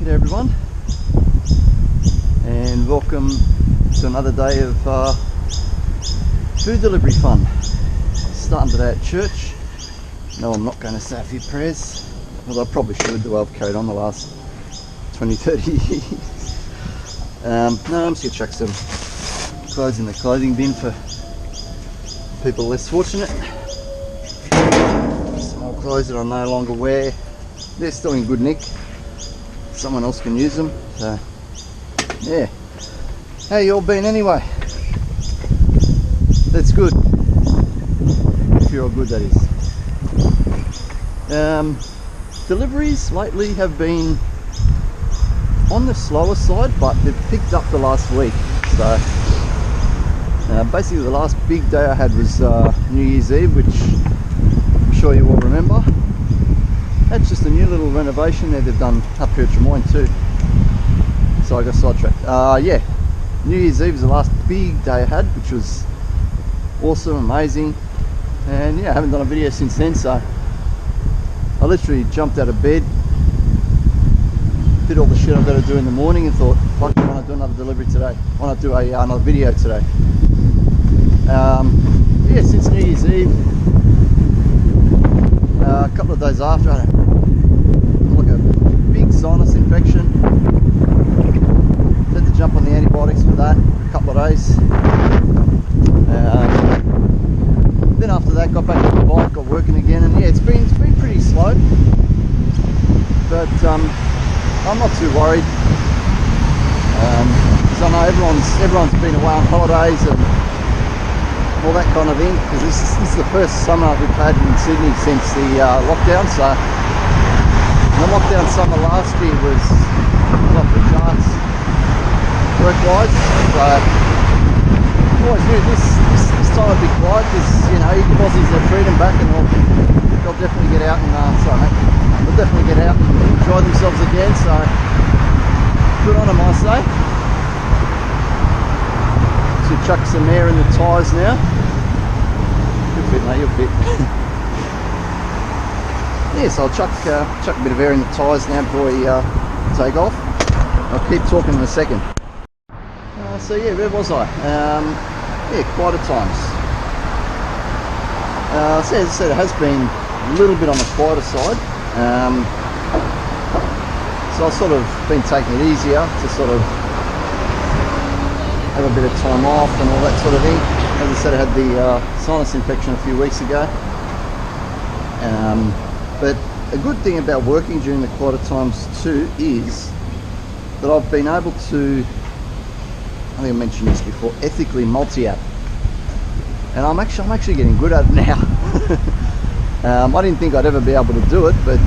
G'day everyone, and welcome to another day of food delivery fun. Starting today at church. No, I'm not going to say a few prayers, although I probably should, the way I've carried on the last 20-30 years. No, I'm just going to chuck some clothes in the clothing bin for people less fortunate. Some old clothes that I no longer wear. They're still in good nick. Someone else can use them. So, yeah. How you all been anyway? That's good. If you're all good, that is. Deliveries lately have been on the slower side, but they've picked up the last week. So, basically the last big day I had was New Year's Eve, which I'm sure you all remember. That's just a new little renovation there they've done up here at Drummoyne too. So I got sidetracked. Yeah, New Year's Eve was the last big day I had, which was awesome, amazing. And yeah, I haven't done a video since then, so I literally jumped out of bed, did all the shit I've got to do in the morning, and thought, fuck, I want to do another delivery today. I want to do another video today. Yeah, since New Year's Eve, a couple of days after, I had a big sinus infection. Had to jump on the antibiotics for that for a couple of days. Then after that, got back on the bike, got working again, and yeah, it's been pretty slow. But I'm not too worried. Because I know everyone's been away on holidays and all that kind of thing, because this is the first summer we've had in Sydney since the lockdown. So the lockdown summer last year was off the charts work-wise. So I always knew this time would be quiet, because you know, you give Aussies their freedom back, and they'll definitely get out and they'll definitely get out and enjoy themselves again. So good on them, I say. To chuck some air in the tyres now. You're fit, mate, you're fit. Yes, I'll chuck a bit of air in the tyres now before we take off. I'll keep talking in a second. So yeah, where was I? Yeah, quieter times. So as I said, it has been a little bit on the quieter side. So I've sort of been taking it easier to sort of have a bit of time off and all that sort of thing. As I said, I had the sinus infection a few weeks ago. But a good thing about working during the quieter times too is that I've been able to, I think I mentioned this before, ethically multi-app. And I'm actually getting good at it now. I didn't think I'd ever be able to do it, but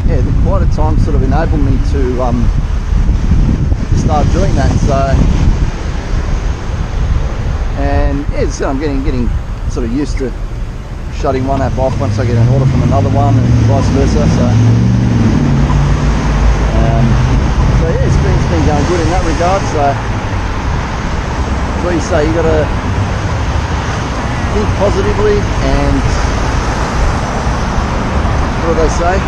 yeah, the quieter times sort of enabled me to start doing that. So, and yeah, as I said, I'm getting sort of used to shutting one app off once I get an order from another one, and vice versa. So, so yeah, it's been going good in that regard. So, what do you say? You got to think positively, and what do they say?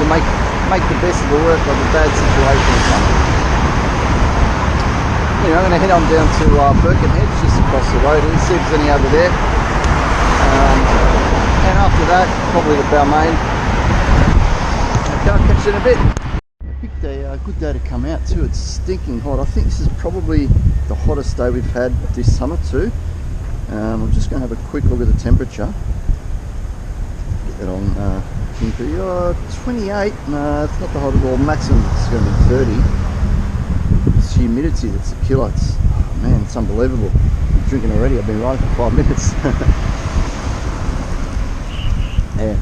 To make the best of the work of a bad situation or something. Anyway, I'm going to head on down to Birkenhead, just across the road, and see if there's any over there. And after that, probably the Balmain. Okay, I'll catch you in a bit. I picked a good day to come out too. It's stinking hot. I think this is probably the hottest day we've had this summer too. I'm just going to have a quick look at the temperature. Get that on 28. No, it's not the hot at all. Maximum is going to be 30. It's humidity that's a killer. It's, man, it's unbelievable. I'm drinking already. I've been riding for 5 minutes. Yeah.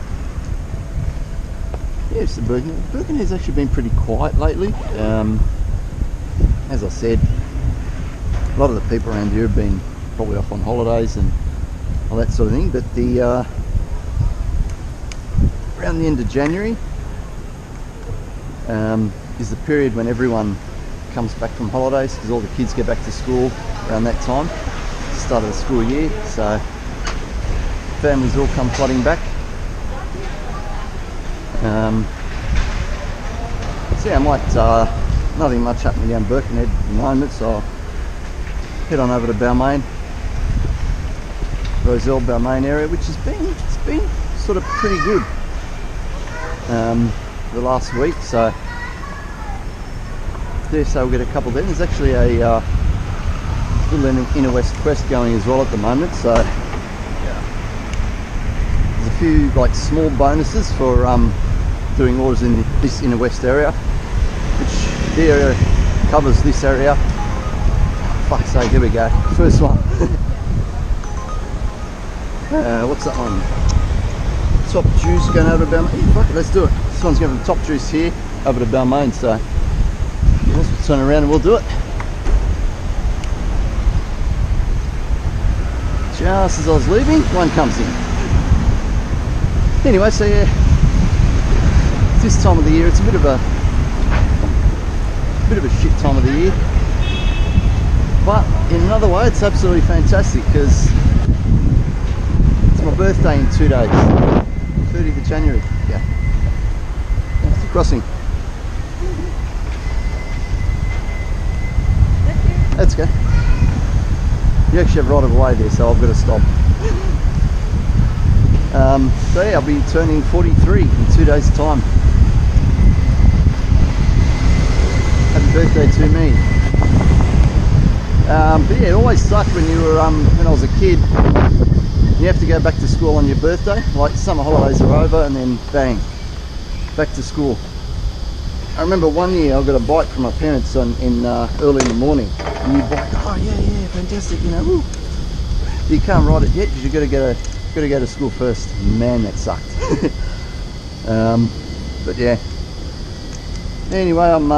Yeah, it's the Birkenhead. Birkenhead's actually been pretty quiet lately. As I said, a lot of the people around here have been probably off on holidays and all that sort of thing. But the around the end of January is the period when everyone comes back from holidays, because all the kids get back to school around that time, start of the school year. So families all come flooding back. So yeah, I might, nothing much happening down Birkenhead at the moment, so I'll head on over to Balmain, Rozelle Balmain area, which has been sort of pretty good the last week. So dare say we'll get a couple there. There's actually a little inner west quest going as well at the moment, so there's a few like small bonuses for doing orders in this inner west area, which the area covers this area. Fuck's sake, here we go, first one. What's that one? Top Juice going over to Balmain. Fuck it, let's do it. This one's going from Top Juice here over to Balmain, so let's turn around and we'll do it. Just as I was leaving, one comes in. Anyway, so yeah, this time of the year, it's a bit of a shit time of the year, but in another way, it's absolutely fantastic because it's my birthday in 2 days, 30th of January. Yeah, that's the crossing. That's okay. You actually have right of way there, so I've got to stop. So yeah, I'll be turning 43 in 2 days' time. Happy birthday to me. But yeah, it always sucked when you were when I was a kid. You have to go back to school on your birthday. Like summer holidays are over, and then bang, back to school. I remember one year I got a bike from my parents early in the morning. A new bike. Oh yeah, fantastic. You know, woo. You can't ride it yet because you got to go to school first. Man, that sucked. But yeah. Anyway, I'm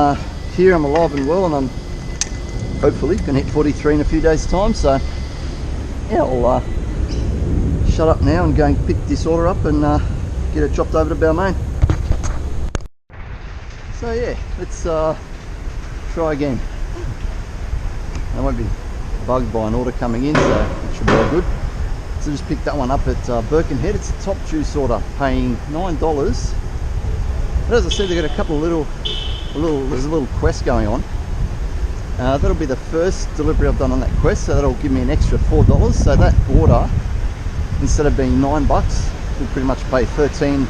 here. I'm alive and well, and I'm hopefully going to hit 43 in a few days' time. So yeah, I'll shut up now and go and pick this order up and get it dropped over to Balmain. So yeah, let's try again. I won't be bugged by an order coming in, so it should be all good. So just picked that one up at Birkenhead. It's a Top Juice order, paying $9. But as I said, they've got a couple of there's a little quest going on. That'll be the first delivery I've done on that quest, so that'll give me an extra $4. So that order, instead of being $9, will pretty much pay 13,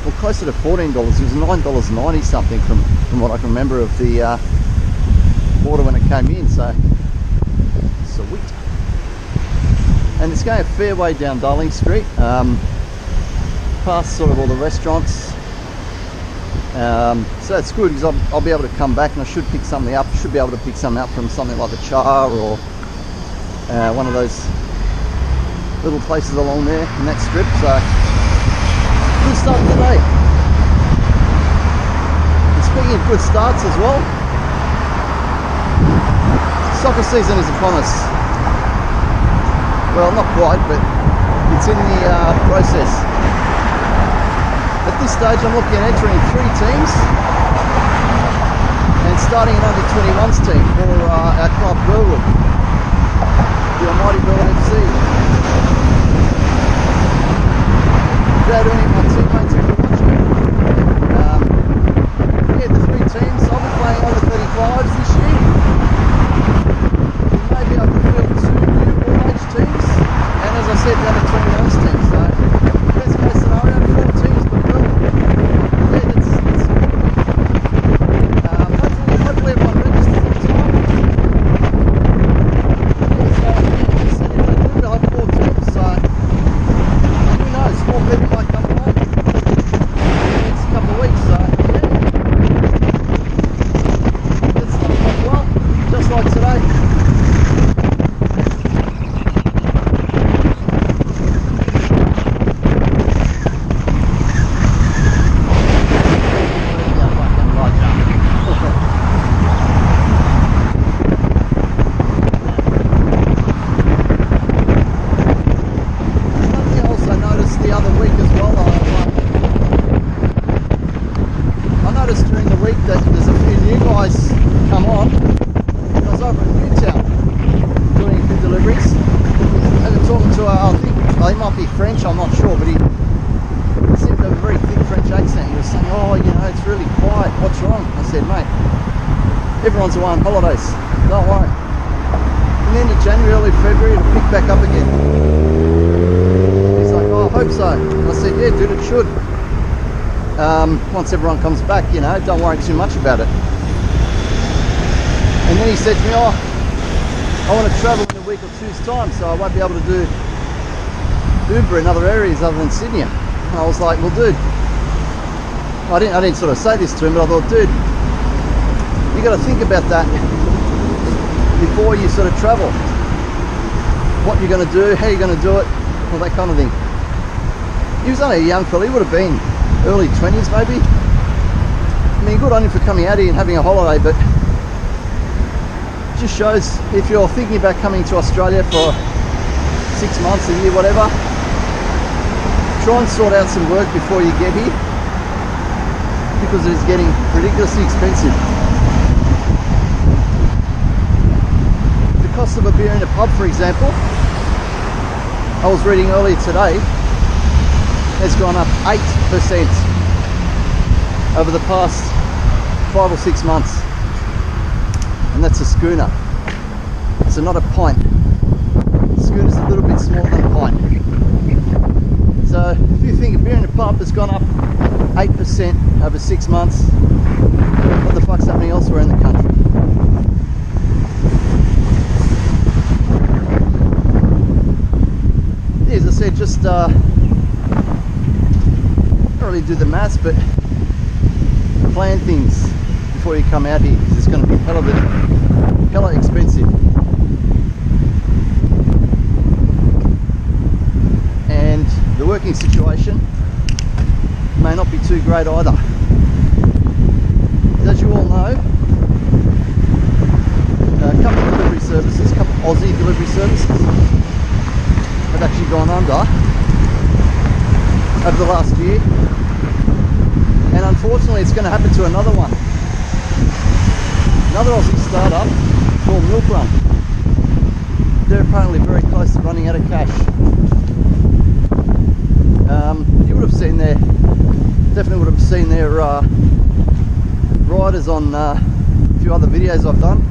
well, closer to $14. It was $9.90 something from what I can remember of the order when it came in. So sweet. And it's going a fair way down Darling Street, past sort of all the restaurants. So that's good because I'll be able to come back and I should pick something up. Should be able to pick something up from something like the Char or one of those little places along there in that strip. So good start of the day. And speaking of good starts as well, soccer season is upon us. Well, not quite, but it's in the process. At this stage I'm looking at entering 3 teams and starting an under 21s team for our club Burwood, the almighty Burwood FC. Proud to any of my teammates who are watching. Yeah, the 3 teams, I'll be playing under 35s this year. We may be able to field 2 new all-age teams, and as I said, the under 21s team. So best case scenario, 4 teams, but yeah, that's hopefully everyone registers on time. Yeah, so like I said, if they do, they'll have 4 teams, so who knows, more people might come along. everyone's away on holidays. Don't worry. And then in January, early February, it'll pick back up again. He's like, oh, I hope so. And I said, yeah, dude, it should. Once everyone comes back, you know, don't worry too much about it. And then he said to me, oh, I want to travel in a week or two's time, so I won't be able to do Uber in other areas other than Sydney. And I was like, well, dude, I didn't sort of say this to him, but I thought, dude, you got to think about that before you sort of travel. What you're going to do, how you're going to do it, all that kind of thing. He was only a young fella. He would have been early 20s maybe. I mean, good on him for coming out here and having a holiday, but it just shows if you're thinking about coming to Australia for 6 months, a year, whatever, try and sort out some work before you get here, because it is getting ridiculously expensive. The cost of a beer in a pub, for example, I was reading earlier today, has gone up 8% over the past 5 or 6 months, and that's a schooner. So not a pint. A schooner's a little bit smaller than a pint. So if you think a beer in a pub has gone up 8% over 6 months, what the fuck's happening elsewhere in the country? Yeah, as I said, just not really do the maths, but plan things before you come out here, because it's going to be hella expensive. And the working situation may not be too great either. As you all know, a couple of delivery services, a couple of Aussie delivery services have actually gone under over the last year, and unfortunately it's going to happen to another one. Another Aussie startup called Milk Run. They're apparently very close to running out of cash. You would have seen definitely would have seen their riders on a few other videos I've done.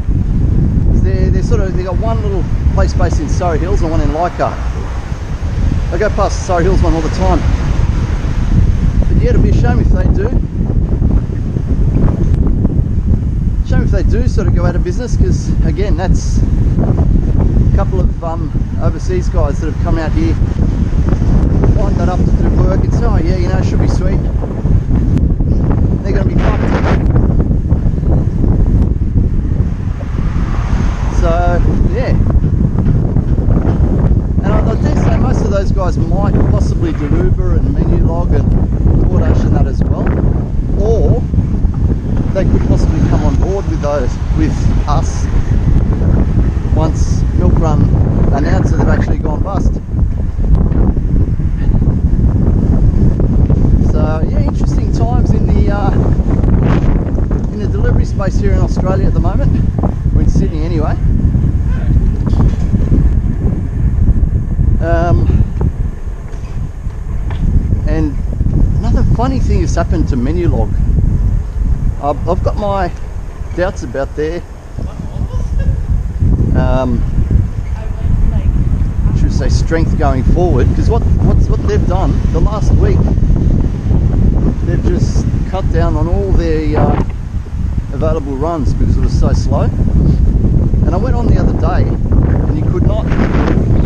They got one little place based in Surrey Hills and one in Leichhardt. I go past the Surrey Hills one all the time. But yeah, it'd be a shame if they do. Shame if they do sort of go out of business, because again, that's a couple of overseas guys that have come out here, lined that up to do work, and say, oh yeah, you know, it should be sweet. They're going to be fucked. So yeah, and I dare say most of those guys might possibly do Uber and Menulog and DoorDash and that as well, or they could possibly come on board with us once Milk Run announced that they've actually gone bust. So yeah, interesting times in the delivery space here in Australia at the moment, or in Sydney anyway. And another funny thing has happened to Menulog. I've got my doubts about their should we say strength going forward, because what they've done the last week, they've just cut down on all their available runs because it was so slow. And I went on the other day and you could not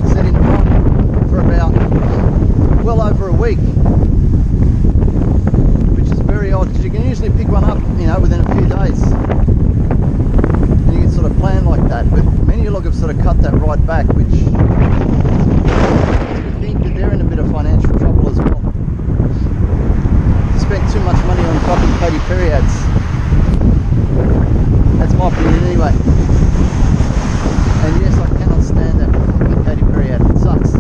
set in a run for about well over a week, which is very odd, because you can usually pick one up, you know, within a few days, and you can sort of plan like that. But Menulog have sort of cut that right back, which makes me think that they're in a bit of financial trouble as well. Spent too much money on fucking Katy Perry ads. That's my opinion anyway. And yes, I cannot stand that fucking Katy Perry ad. It sucks.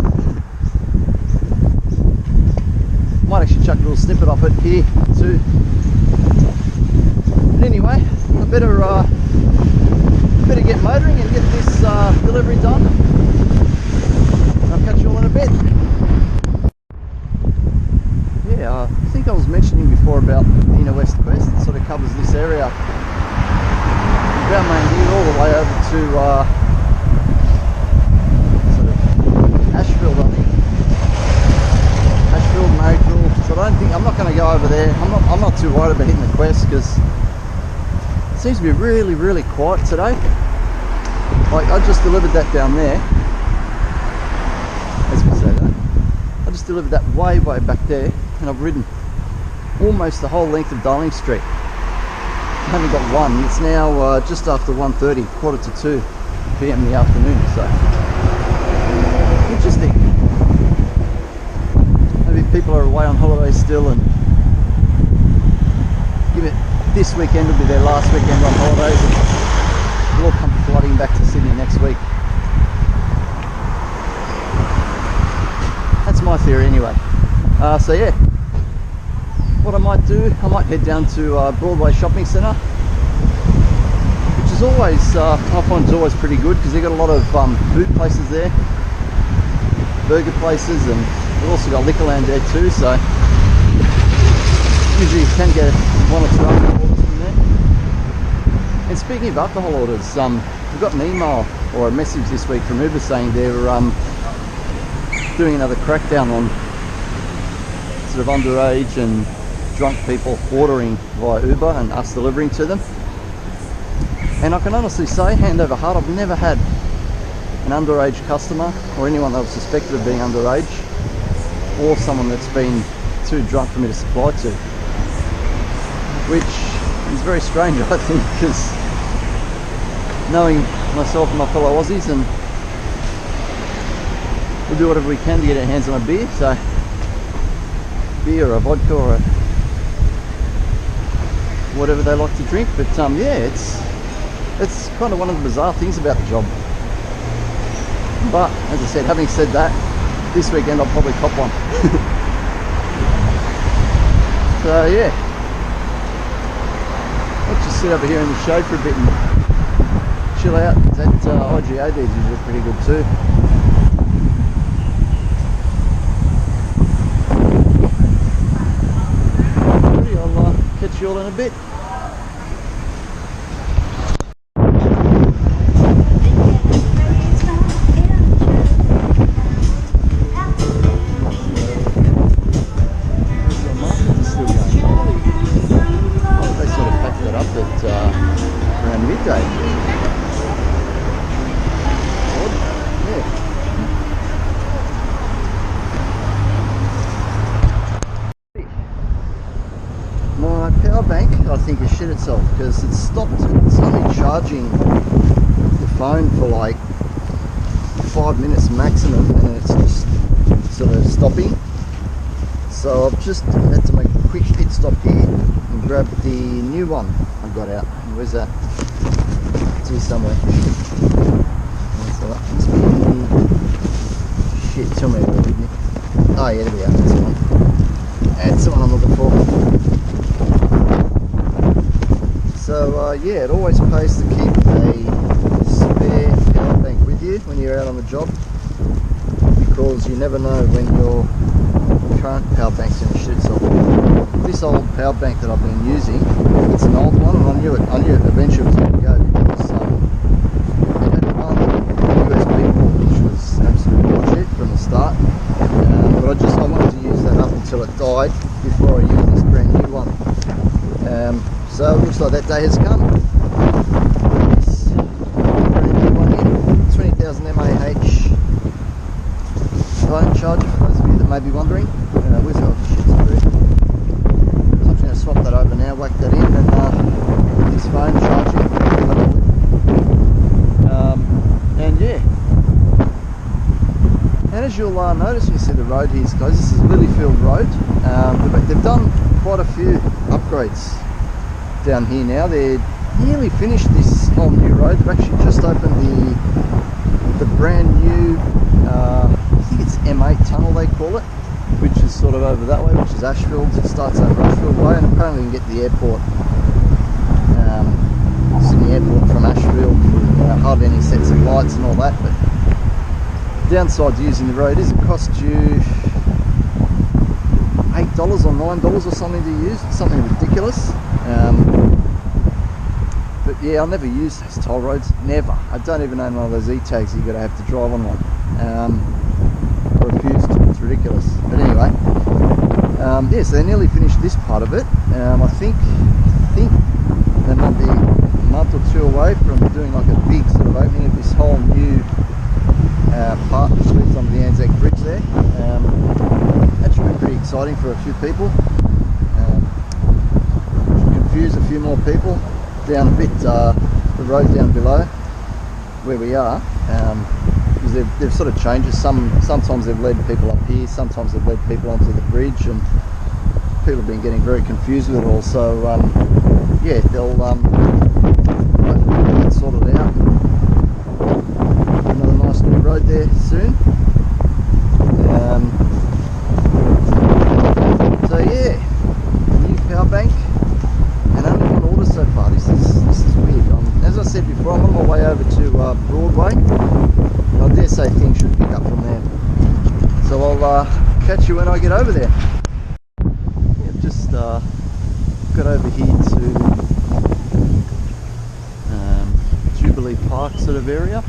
Might actually chuck a little snippet of it here too. But anyway, I better get motoring and get this delivery done. I'll catch you all in a bit. Yeah, I think I was mentioning before about Inner West Quest. It sort of covers this area. down Main here all the way over to sort of Ashfield, I think. Ashfield, Marrickville. So I'm not going to go over there. I'm not too worried about hitting the Quest because it seems to be really, really quiet today. Like I just delivered that down there. As we say that. I just delivered that way back there, and I've ridden almost the whole length of Darling Street. I haven't got one. It's now just after 1:30, quarter to 2 p.m. in the afternoon. So interesting. Maybe people are away on holiday still, and give it this weekend will be their last weekend on holidays, and we'll all come flooding back to Sydney next week. That's my theory anyway. So yeah, what I might do, I might head down to Broadway Shopping Centre, which is always, I find is always pretty good because they've got a lot of food places there, burger places, and they've also got Liquorland there too, so usually you can get 1 or 2 alcohol orders from there. And speaking of alcohol orders, we got an email or a message this week from Uber saying they're doing another crackdown on sort of underage and drunk people ordering via Uber and us delivering to them. And I can honestly say, hand over heart, I've never had an underage customer or anyone that was suspected of being underage or someone that's been too drunk for me to supply to, which is very strange, I think, because knowing myself and my fellow Aussies, and we'll do whatever we can to get our hands on a beer, so beer or a vodka or whatever they like to drink. But yeah, it's kind of one of the bizarre things about the job. But as I said, having said that, this weekend I'll probably cop one. So yeah, let's just sit over here in the shade for a bit and chill out. That IGA there is usually pretty good too. I'll catch you all in a bit. I think has shit itself because it's stopped. It's only charging the phone for like 5 minutes maximum, and it's just sort of stopping. So I've just had to make a quick pit stop here and grab the new one I got out. Where's that? It's here somewhere. Shit, tell me about it. Oh yeah, there we go. That's the one. That's the one I'm looking for. So yeah, it always pays to keep a spare power bank with you when you're out on the job, because you never know when your current power bank's going to shit itself. This old power bank that I've been using, it's an old one, and I knew it eventually was going to go because it had one USB port which was absolute bullshit from the start. But I wanted to use that up until it died before I used this brand new one. So it looks like that day has come. This brand new one here, 20,000 mAh phone charger for those of you that may be wondering. Where's the shit screw? So I'm just going to swap that over now, whack that in, and this phone charging. And yeah. And as you'll notice when you see the road here, guys, this is Lilyfield Road. They've done quite a few upgrades down here now. They're nearly finished this whole new road. They've actually just opened the brand new, I think it's M8 tunnel they call it, which is sort of over that way, which is Ashfield. It starts over Ashfield Way, and apparently you can get to the airport, Sydney Airport from Ashfield, hardly any sets of lights and all that. But the downside to using the road is it costs you $8 or $9 or something to use. It's something ridiculous. but yeah, I'll never use those toll roads, never. I don't even own one of those e-tags you're going to have to drive on one. I refuse to, it's ridiculous. But anyway, yeah, so they nearly finished this part of it. I think they might be a month or two away from doing like a big sort of opening of this whole new part which leads onto the Anzac Bridge there. That should be pretty exciting for a few people. Confuse a few more people down a bit the road down below where we are, because they've sort of changed it. Sometimes they've led people up here, sometimes they've led people onto the bridge, and people have been getting very confused with it all. So yeah, they'll get sorted out. Another nice new road there soon. So yeah, new power bank. And only one order so far. This is weird. As I said before, I'm on my way over to Broadway. And I dare say things should pick up from there. So I'll catch you when I get over there. Yeah, I've just got over here to Jubilee Park sort of area.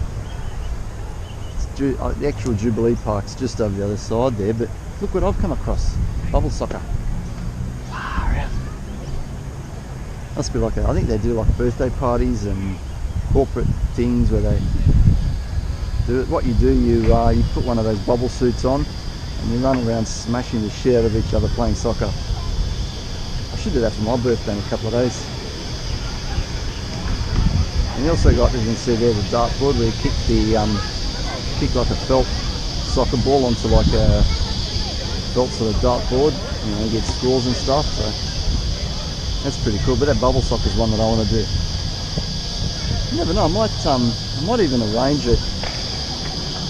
The actual Jubilee Park's just over the other side there, but look what I've come across. Bubble soccer. Must be like I think they do like birthday parties and corporate things where they do it. What you do, you put one of those bubble suits on and you run around smashing the shit out of each other playing soccer. I should do that for my birthday in a couple of days. And you also got, as you can see there, the dartboard where you kick like a felt soccer ball onto like a felt sort of dartboard, you know, get scores and stuff. So that's pretty cool, but that bubble soccer is one that I want to do. You never know, I might even arrange it.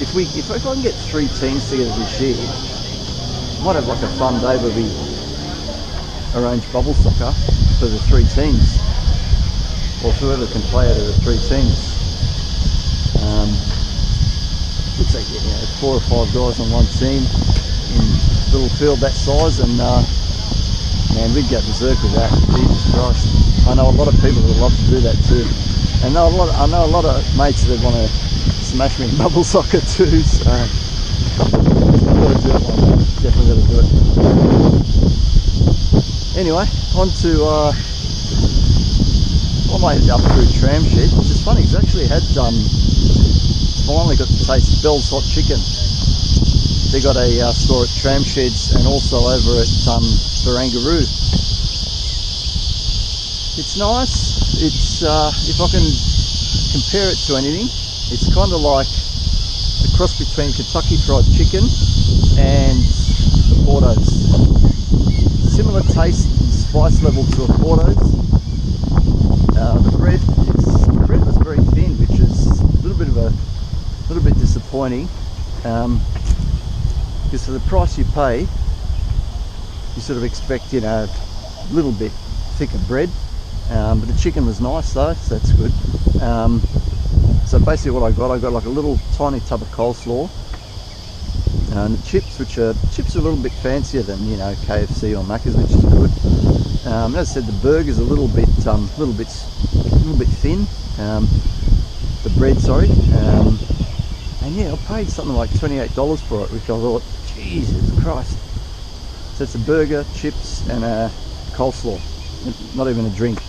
If I can get 3 teams together this year, I might have like a fun day where we arrange bubble soccer for the 3 teams, or whoever can play out of the 3 teams. Looks like, you know, 4 or 5 guys on one team in a little field that size, and man, we'd go berserk with that. Jesus Christ. I know a lot of people that would love to do that too. And I know a lot of mates that want to smash me in bubble soccer too, so I've got to do it one day. Definitely got to do it. Anyway, on to I might end up through Tramshed, which is funny because I actually had finally got to taste Bell's Hot Chicken. They got a store at Tramsheds and also over at Barangaroo. It's nice. It's if I can compare it to anything, it's kind of like a cross between Kentucky Fried Chicken and a Porto's. Similar taste and spice level to a Porto's. The bread was very thin, which is a little bit disappointing. Because for the price you pay, you sort of expect, you know, a little bit thicker bread. But the chicken was nice though, so that's good. So basically what I got like a little tiny tub of coleslaw, and the chips are a little bit fancier than, you know, KFC or Macca's, which is good. As I said, the burger's a little bit thin. The bread, sorry. And yeah, I paid something like $28 for it, which I thought, Jesus Christ. So it's a burger, chips, and a coleslaw. Not even a drink.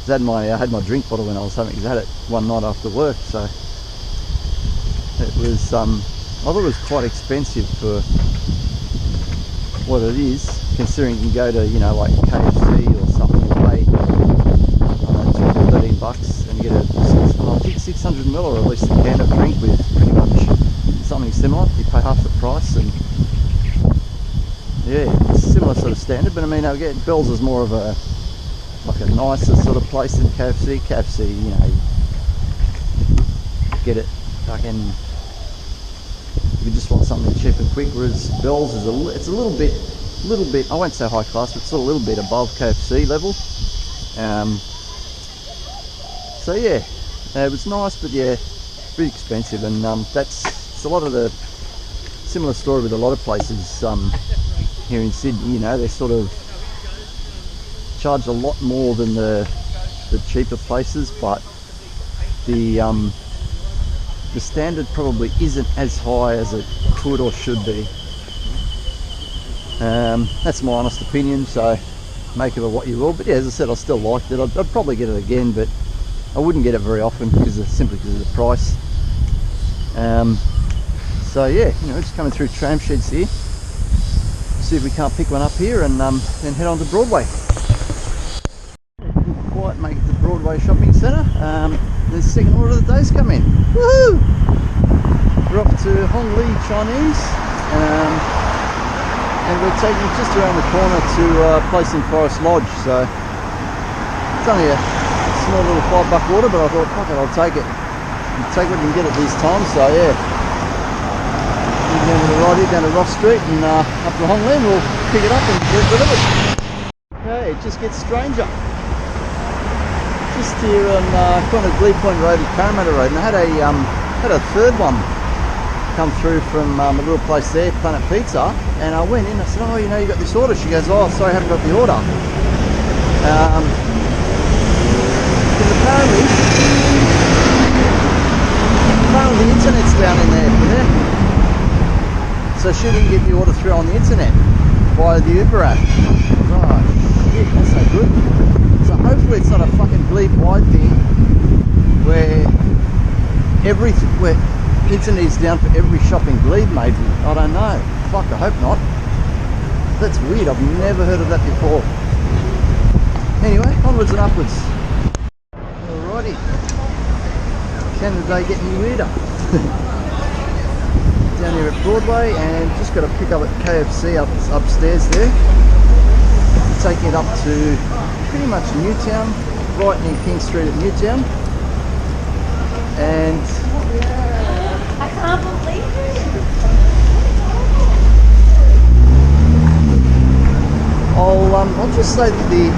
I had my drink bottle when I was home, because I had it one night after work. So it was, I thought it was quite expensive for what it is, considering you can go to, you know, like KFC or something and pay $13 and get I think 600 ml, or at least a can of drink with pretty much something similar. You pay half the price, and yeah, it's a similar sort of standard. But I mean, again, Bell's is more of a nicer sort of place than KFC. KFC, you know, get it fucking. You just want something cheap and quick, whereas Bell's is it's a little bit, I won't say high class, but it's a little bit above KFC level. So yeah, it was nice, but yeah, pretty expensive, and it's a lot of the similar story with a lot of places here in Sydney. You know, they sort of charge a lot more than the the cheaper places, but the standard probably isn't as high as it could or should be. That's my honest opinion, so make of it what you will. But yeah, as I said, I still liked it. I'd probably get it again, but I wouldn't get it very often simply because of the price. So yeah, just coming through tram sheds here. See if we can't pick one up here, and then head on to Broadway. Didn't quite make it to Broadway Shopping Centre. The second order of the day's come in. Woohoo! We're off to Hong Li Chinese, and we're taking just around the corner to a place in Forest Lodge. So it's only a small little $5 order, but I thought, fuck it, I'll take it. I'll take what you can get at these times. So yeah, we're down to the right here, down to Ross Street, and up to Hong Li, and we'll pick it up and get it delivered. Okay, it just gets stranger. Just here on kind of Glebe Point Road and Parramatta Road, and I had a third one come through from a little place there, Planet Pizza, and I went in. I said, "Oh, you got this order." She goes, "Oh, sorry, I haven't got the order." Because apparently the internet's down in there, so she didn't get the order through on the internet via the Uber app. Oh shit, that's so good. So hopefully it's not a fucking Glebe-wide thing where internet is down for every shop in Glebe, maybe. I don't know. Fuck, I hope not. That's weird. I've never heard of that before. Anyway, onwards and upwards. Alrighty. Can the day get any weirder? Down here at Broadway, and just got to pick up at KFC upstairs there. Taking it up to pretty much Newtown, right near King Street at Newtown. And I can't believe it. I'll just say that the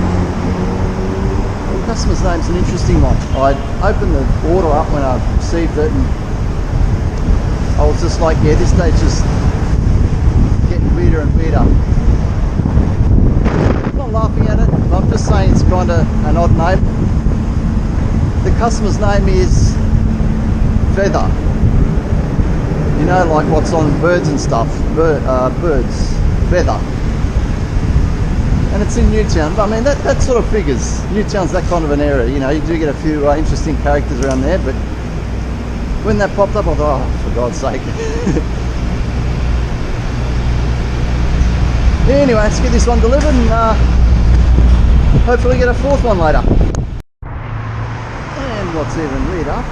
customer's name's an interesting one. I opened the order up when I received it, and I was just like, yeah, this day's just getting weirder and weirder. I'm not laughing at it, I'm just saying it's kind of an odd name. The customer's name is Feather. Like what's on birds and stuff. Birds. Feather. And it's in Newtown, but I mean that sort of figures. Newtown's that kind of an area, you do get a few interesting characters around there, but when that popped up I thought, oh, for God's sake. Anyway, let's get this one delivered and hopefully get a fourth one later. And what's even weirder,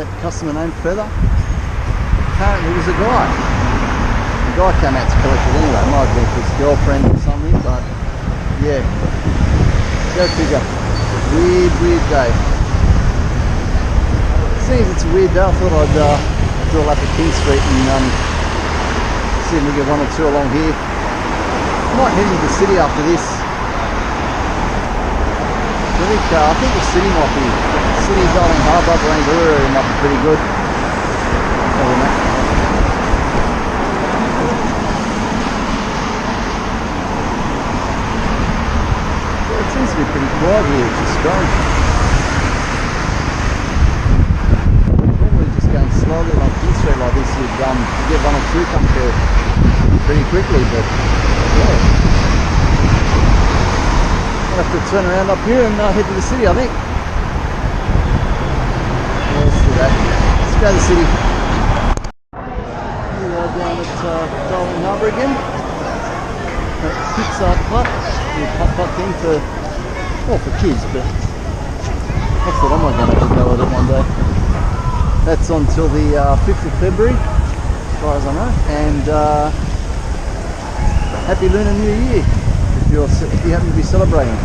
that customer named Feather apparently was a guy. The guy came out to collect it anyway. It might have been for his girlfriend or something, but yeah, go figure. Weird day. Seeing as it's a weird day, I thought I'd do a lap of King Street and see if we get one or two along here. I might head into the city after this. I think the city might be, City, Darling Harbour, Barangaroo area might be pretty good. It seems to be pretty quiet here, which is strange. Normally just going slowly along King Street like this, you'd get one or two come through pretty quickly, but yeah. I'll have to turn around up here and head to the city, I think. Yeah, let's do that. Let's go to the city. We are down at Darling Harbour again. Pizza Hut. The putt thing for kids, but I thought I might go with it one day. That's on till the 5th of February, as far as I know. And Happy Lunar New Year. If you happen to be celebrating.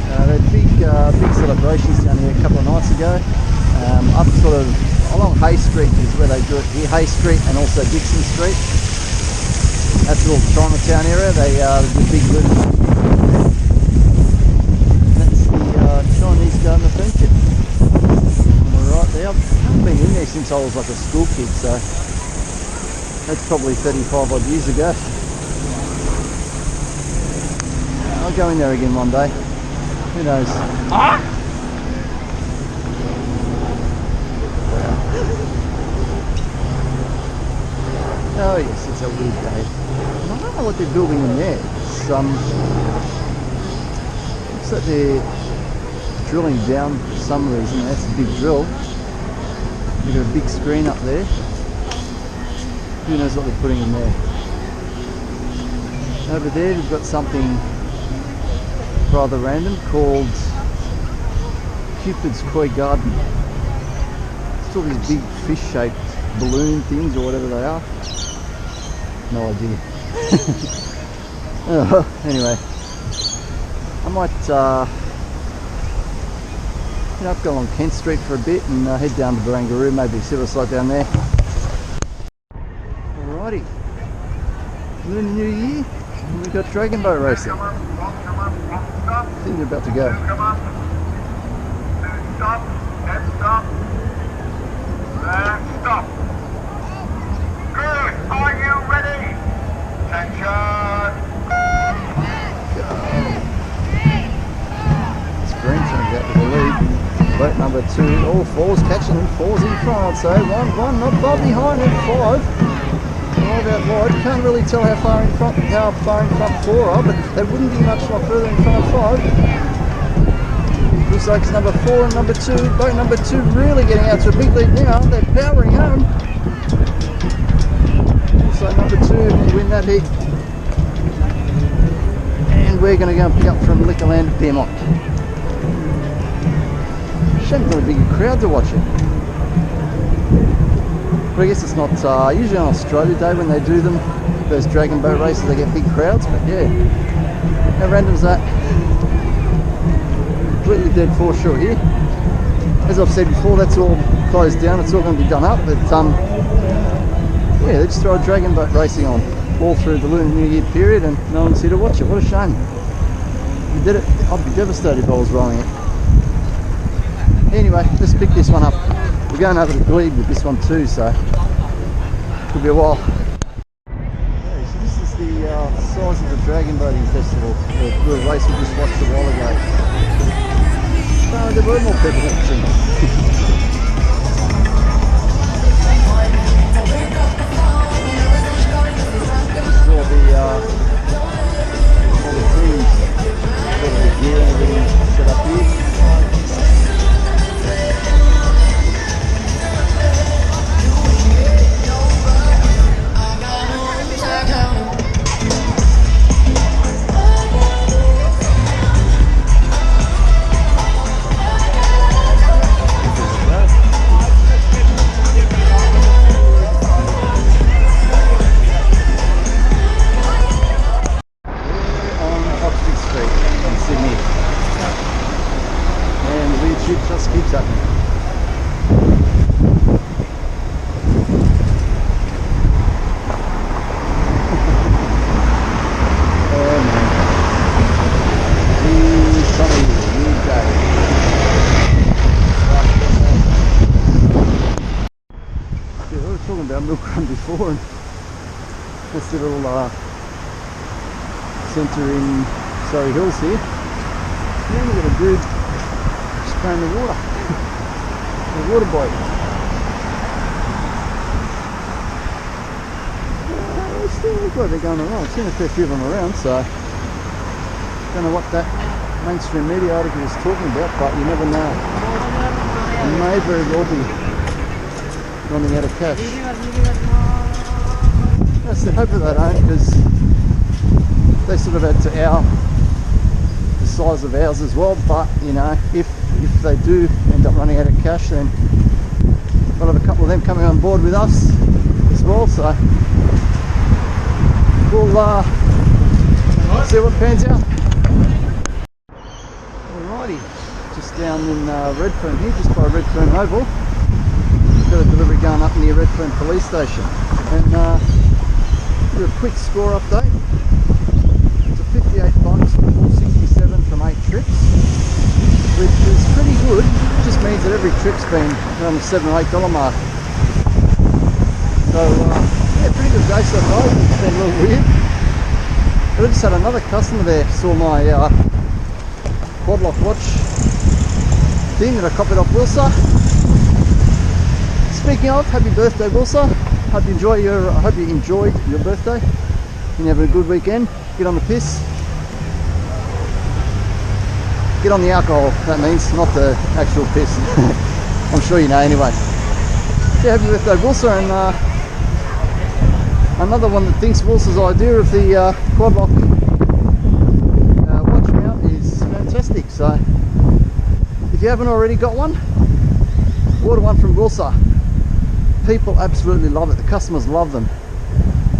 They had big celebrations down here a couple of nights ago. Up sort of along Hay Street is where they do it here, Hay Street and also Dixon Street. That's a little Chinatown area. They do big lunar. That's the Chinese Garden of Friendship. Right there. I've been in there since I was like a school kid, so that's probably 35 odd years ago. I'll go in there again one day. Who knows? Oh yes, it's a weird day. I don't know what they're building in there. It's looks like they're drilling down for some reason. That's a big drill. They've got a big screen up there. Who knows what they're putting in there? Over there we've got something rather random called Cupid's Koi Garden. It's all these big fish-shaped balloon things or whatever they are. No idea. Anyway, I might head up, go along Kent Street for a bit and head down to Barangaroo, maybe see what's like down there. Alrighty, Lunar New Year, and we've got dragon boat racing. I think they're about to go. Stop, and stop, and stop. Good, are you ready? Attention. Green turns out to the lead. Boat number 2, all fours catching them, fours in front, I'd say. One not far behind it, 5. 5 out wide. Can't really tell how far in front 4 are, but they wouldn't be much more further in front of 5. Looks like it's number 4 and number 2. Boat number 2 really getting out to a big lead now. They're powering home. Looks like number 2 will win that heat. And we're going to go and pick up from Liquorland at Pyrmont. Shame not a bigger crowd to watch it. But I guess it's not usually on Australia Day when they do them, those dragon boat races, they get big crowds, but yeah, how random is that? Completely dead foreshore here. As I've said before, that's all closed down, it's all going to be done up, but yeah, they just throw a dragon boat racing on all through the Lunar New Year period and no one's here to watch it. What a shame. If you did it, I'd be devastated if I was rolling it. Anyway, let's pick this one up. We're going over to Glebe with this one too, so could be a while. Okay, so this is the size of the Dragon Boating Festival, the race we just watched a while ago. There were more people watching. All the teams, all the gear and everything set up here. Just keeps happening. I was talking about Milk Run before, and this little centre in Surrey Hills here. Yeah, we've got a dude spraying the water. The water boy. Still look like they're going along. I've seen a fair few of them around, so don't know what that mainstream media article is talking about, but you never know. It may very well be running out of cash. That's the hope of that, because they sort of add to the size of ours as well, but you know, if they do end up running out of cash, then we'll have a couple of them coming on board with us as well, so we'll see what pans out. Alrighty, just down in Redfern here, just by Redfern Oval. Got a delivery going up near Redfern Police Station, and do a quick score update. It's a 58 bucks for 467 from 8 trips, which is pretty good. It just means that every trip's been around the $7 or $8 mark. So yeah, pretty good day so far. It's been a little weird. But I just had another customer there, saw my quad lock watch thing that I copied off Wilsa. Speaking of, happy birthday Wilsa. Hope you enjoyed your birthday. You having a good weekend. Get on the piss. Get on the alcohol, that means, not the actual piss. I'm sure you know anyway. Yeah, happy birthday Wilsa, and another one that thinks Wilsa's idea of the quad lock watch mount is fantastic. So if you haven't already got one, order one from Wilsa. People absolutely love it. The customers love them.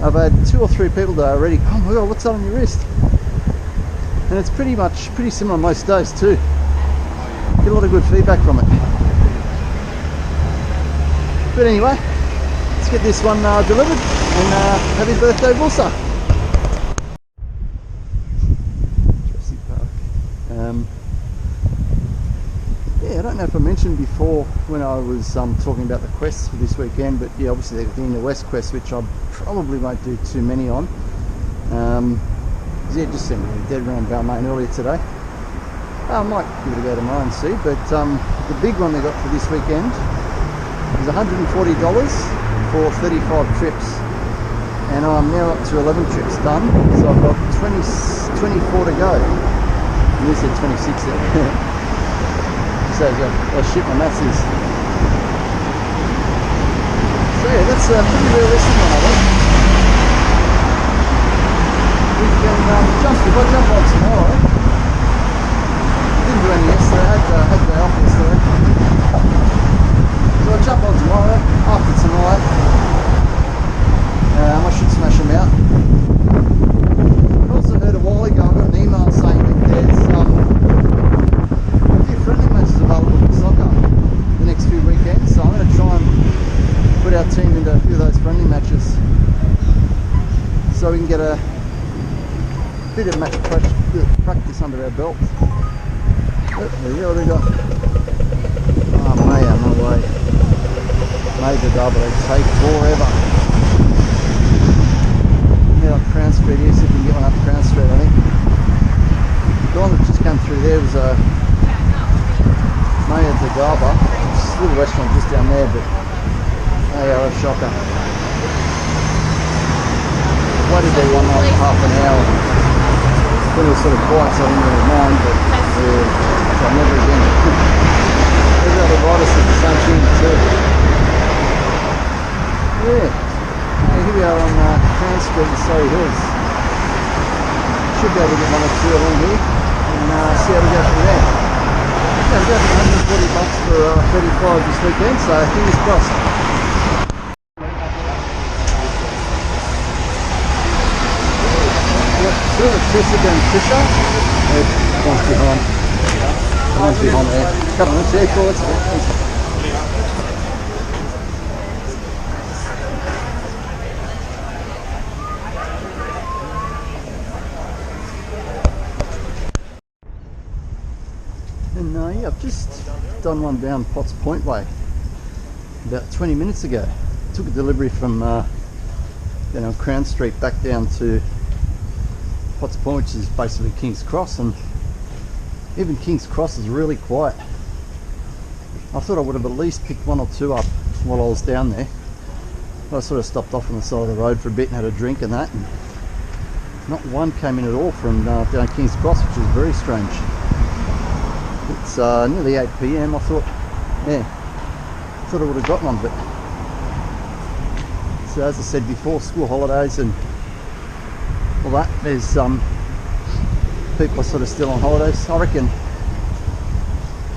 I've had 2 or 3 people that are already, oh my god, what's that on your wrist? And it's pretty similar most days too. Get a lot of good feedback from it. But anyway, let's get this one delivered, and happy birthday Wilsa. Jurassic Park. Yeah, I don't know if I mentioned before when I was talking about the quests for this weekend, but yeah, obviously they're the West quest, which I probably won't do too many on. Yeah, just seemed really dead around Balmain earlier today. I might give it a go tomorrow and see, but the big one they got for this weekend is $140 for 35 trips, and I'm now up to 11 trips done, so I've got 24 to go. And you said 26 there. So how shit my maths is. So yeah, that's a pretty realistic one, I think. We can if I jump on tomorrow. Didn't do any yesterday, had the day off yesterday. So I'll jump on tomorrow, after tonight. I should smash them out. I also heard a while ago, I got an email saying that there's a few friendly matches available for soccer the next few weekends, so I'm going to try and put our team into a few of those friendly matches so we can get a bit of match practice under our belt. Oh, there we go, what do we got? Oh, Maya, no way. Major double, they take forever. Yeah, up Crown Street here, see if we can get one up Crown Street, I think. The one that just came through there was a Maya Dadaba, which is a little restaurant just down there, but they are a shocker. Waited there one night for half an hour. It was sort of quiet, so I didn't really mind, but so never again. There's other riders at the same thing too. Yeah, here we are on Crown Street in Surrey Hills. Should be able to get one or two along here and see how we go from there. Yeah, we got $140 for 35 this weekend, so fingers crossed. Sort of Tessica and Fisher. One's behind. One's behind there. Couple of minutes, yeah, cool, that's it. And yeah, I've just done one down Potts Point way about 20 minutes ago. Took a delivery from Crown Street back down to Potts Point, which is basically King's Cross, and even King's Cross is really quiet. I thought I would have at least picked 1 or 2 up while I was down there. But I sort of stopped off on the side of the road for a bit and had a drink and that, and not one came in at all from down King's Cross, which is very strange. It's nearly 8 PM. I thought I would have got one, but so as I said before, school holidays and all that, there's people are sort of still on holidays. I reckon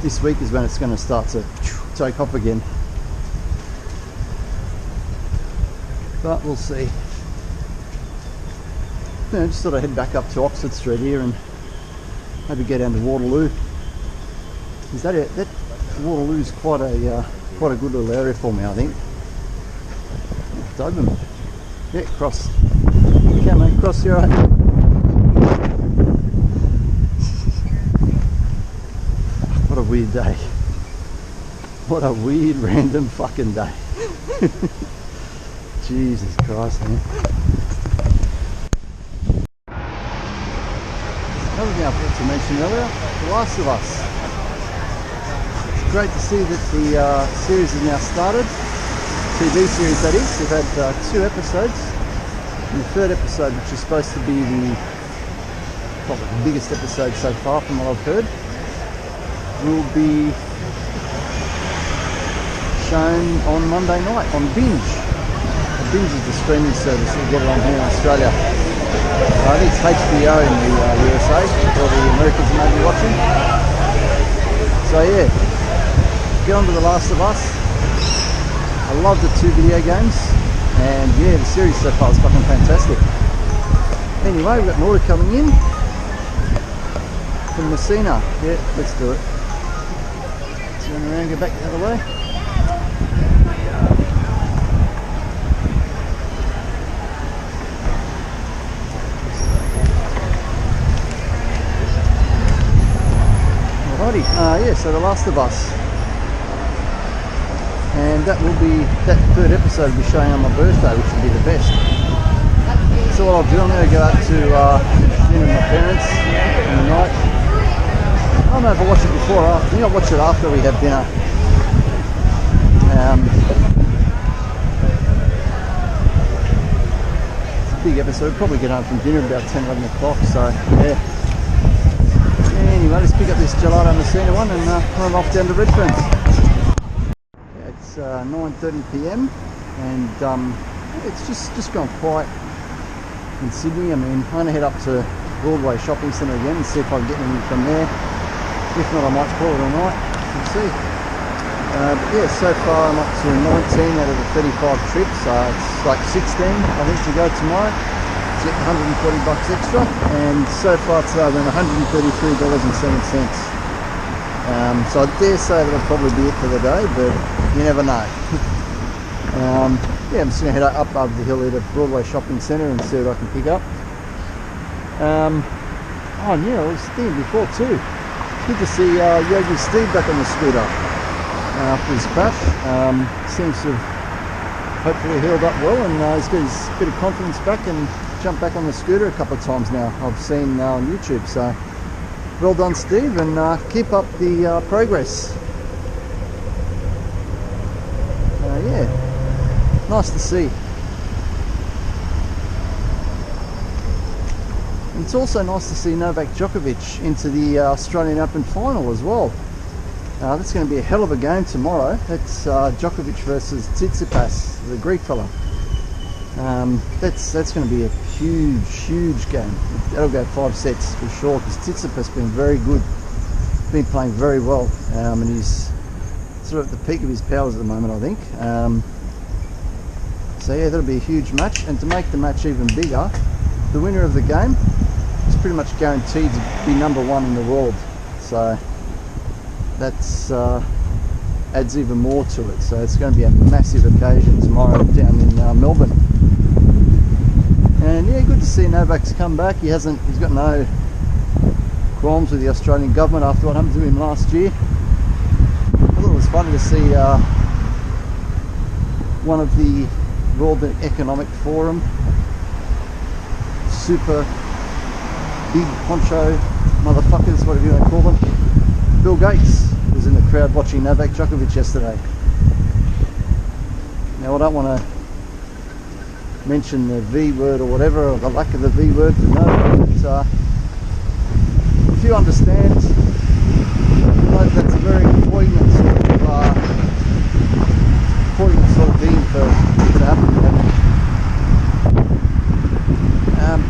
this week is when it's going to start to take off again, but we'll see. Yeah, just thought I'd head back up to Oxford Street here and maybe go down to Waterloo. Is that it? That Waterloo's quite a good little area for me, I think. Doberman. Yeah, cross. Come on, cross here, right? What a weird day. What a weird random fucking day. Jesus Christ, man. Another thing I forgot to mention earlier, The Last of Us. It's great to see that the series has now started. TV series, that is. We've had 2 episodes. And the 3rd episode, which is supposed to be probably the biggest episode so far from what I've heard, will be shown on Monday night on Binge. Binge is the streaming service that you get it on here in Australia. I think it's HBO in the USA, or the Americans may be watching. So yeah, get on to The Last of Us. I love the 2 video games, and yeah, the series so far is fucking fantastic. Anyway, we've got an order coming in from Messina. Yeah, let's do it. Turn around, go back the other way. Alrighty, yeah, so The Last of Us. And that 3rd episode will be showing on my birthday, which will be the best. So what I'll do, I'm going to go out to dinner with my parents in the night. I don't know if I watch it before or after. I think I'll watch it after we have dinner. It's a big episode. We'll probably get home from dinner about 10, 11 o'clock, so yeah. Anyway, let's pick up this Gelato Messina one and run off down to Redfern. Yeah, it's 9:30 p.m. and it's just gone quiet in Sydney. I mean, I'm going to head up to Broadway Shopping Centre again and see if I can get anything from there. If not, I might call it a night. We'll see. But yeah, so far I'm up to 19 out of the 35 trips. It's like 16, I think, to go tomorrow. To get $140 extra, and so far today I've earned $133.07. So I dare say that'll probably be it for the day, but you never know. Yeah, I'm just going to head up over the hill here to Broadway Shopping Centre and see what I can pick up. Oh yeah, I was thinking before too. Good to see Yogi Steve back on the scooter after his crash. Seems to have hopefully healed up well, and he's got his bit of confidence back and jumped back on the scooter a couple of times now. I've seen now on YouTube. So well done, Steve, and keep up the progress. Yeah, nice to see. And it's also nice to see Novak Djokovic into the Australian Open final as well. That's going to be a hell of a game tomorrow. That's Djokovic versus Tsitsipas, the Greek fella. That's going to be a huge game. That'll go 5 sets for sure, because Tsitsipas has been very good, been playing very well, and he's sort of at the peak of his powers at the moment, I think. So yeah, that'll be a huge match, and to make the match even bigger, the winner of the game is pretty much guaranteed to be #1 in the world. So that's adds even more to it. So it's going to be a massive occasion tomorrow down in Melbourne. And yeah, good to see Novak's come back. He's got no qualms with the Australian government after what happened to him last year. I thought it was funny to see one of the World Economic Forum super big poncho motherfuckers, whatever you want to call them, Bill Gates was in the crowd watching Novak Djokovic yesterday. Now I don't want to mention the V word or whatever, or the lack of the V word for Novak, but if you understand, you know that's a very poignant sort of thing for it to happen.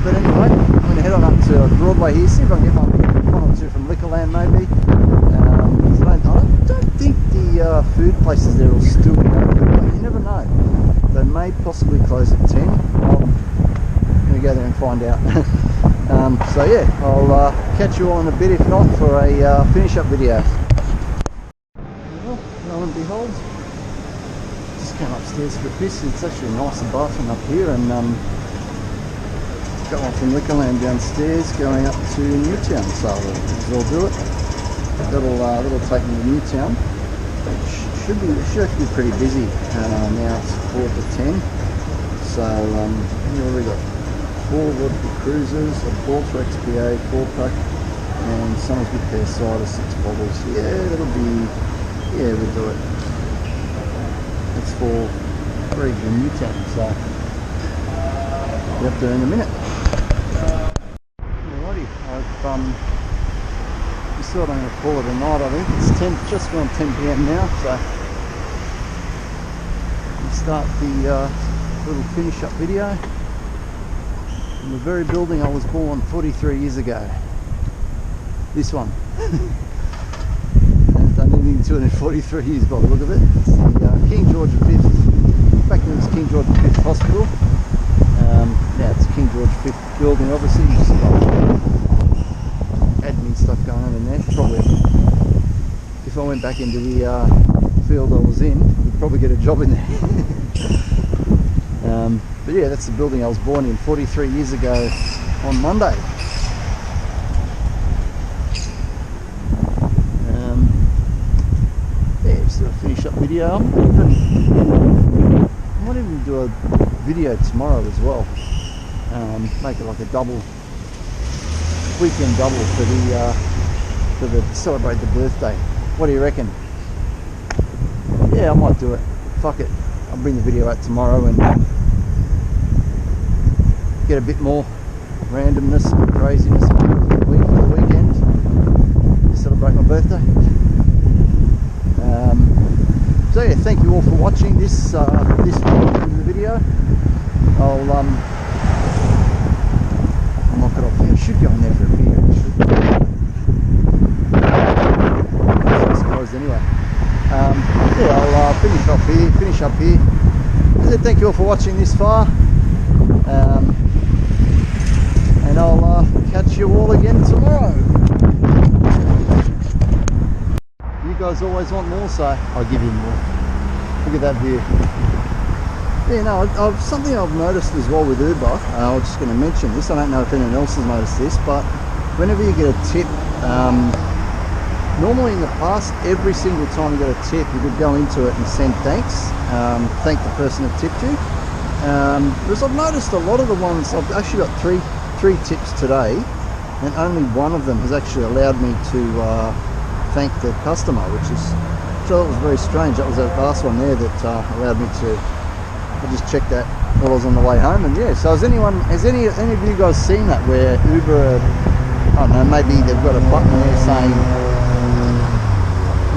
But anyway, I'm going to head on up to Broadway here, see if I can get one or two from Liquorland maybe. So I don't think the food places there will still be open, but you never know. They may possibly close at 10. I'm going to go there and find out. So yeah, I'll catch you all in a bit, if not for a finish up video. Well, lo and behold, just came upstairs for a piss. It's actually a nicer bathroom up here, and got one from Liquorland downstairs going up to Newtown, so I'll do it. That'll take me to Newtown. It should actually be pretty busy. Now it's 4:10. So we've already got 4 vodka cruisers, a Porter XPA 4-pack, And Somersby pear cider, 6 bottles. Yeah, that'll be, yeah, we'll do it. That's for Region Newtown, so get up there in a minute. Alrighty, I've decided I'm going to call it a night. I think it's 10, just gone 10 PM now, so we'll start the little finish up video from the very building I was born 43 years ago. This one. I've done anything to it in 43 years by the look of it. It's the King George V. Back then it was King George V Hospital. Now it's King George V building, obviously. Just got admin stuff going on in there. Probably, if I went back into the field I was in, I'd probably get a job in there. But yeah, that's the building I was born in 43 years ago on Monday. Yeah, just a finish up video. I might even do a video tomorrow as well. Make it like a double, weekend double for the celebrate the birthday. What do you reckon? Yeah, I might do it. Fuck it. I'll bring the video out tomorrow and get a bit more randomness and craziness for the weekend to celebrate my birthday. So yeah, thank you all for watching this video. I'll knock it off here. I should go in there for a beer actually. It's closed anyway. Yeah, I'll finish up here. I said thank you all for watching this far. And I'll catch you all again tomorrow. You guys always want more, so I'll give you more. Look at that view. Yeah, no, something I've noticed as well with Uber, I was just going to mention this, I don't know if anyone else has noticed this, but whenever you get a tip, normally in the past, every single time you got a tip, you could go into it and send thanks, thank the person that tipped you. Because I've noticed a lot of the ones, I've actually got three tips today, and only one of them has actually allowed me to thank the customer, which I thought was very strange. That was that last one there that allowed me to. I just checked that while I was on the way home, and yeah. So has any of you guys seen that where Uber, I don't know, maybe they've got a button there saying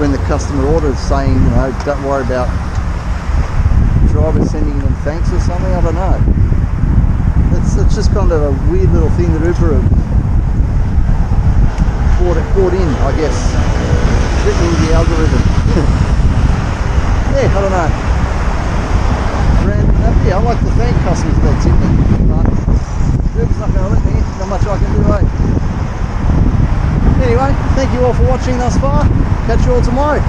when the customer orders, saying, you know, don't worry about drivers sending them thanks or something. I don't know. It's just kind of a weird little thing that Uber have brought in, I guess, written in the algorithm. Yeah, I don't know. Yeah, I like to thank customers for their tipping, but Uber's not going to let me. Not much I can do, eh? Anyway, thank you all for watching thus far. Catch you all tomorrow.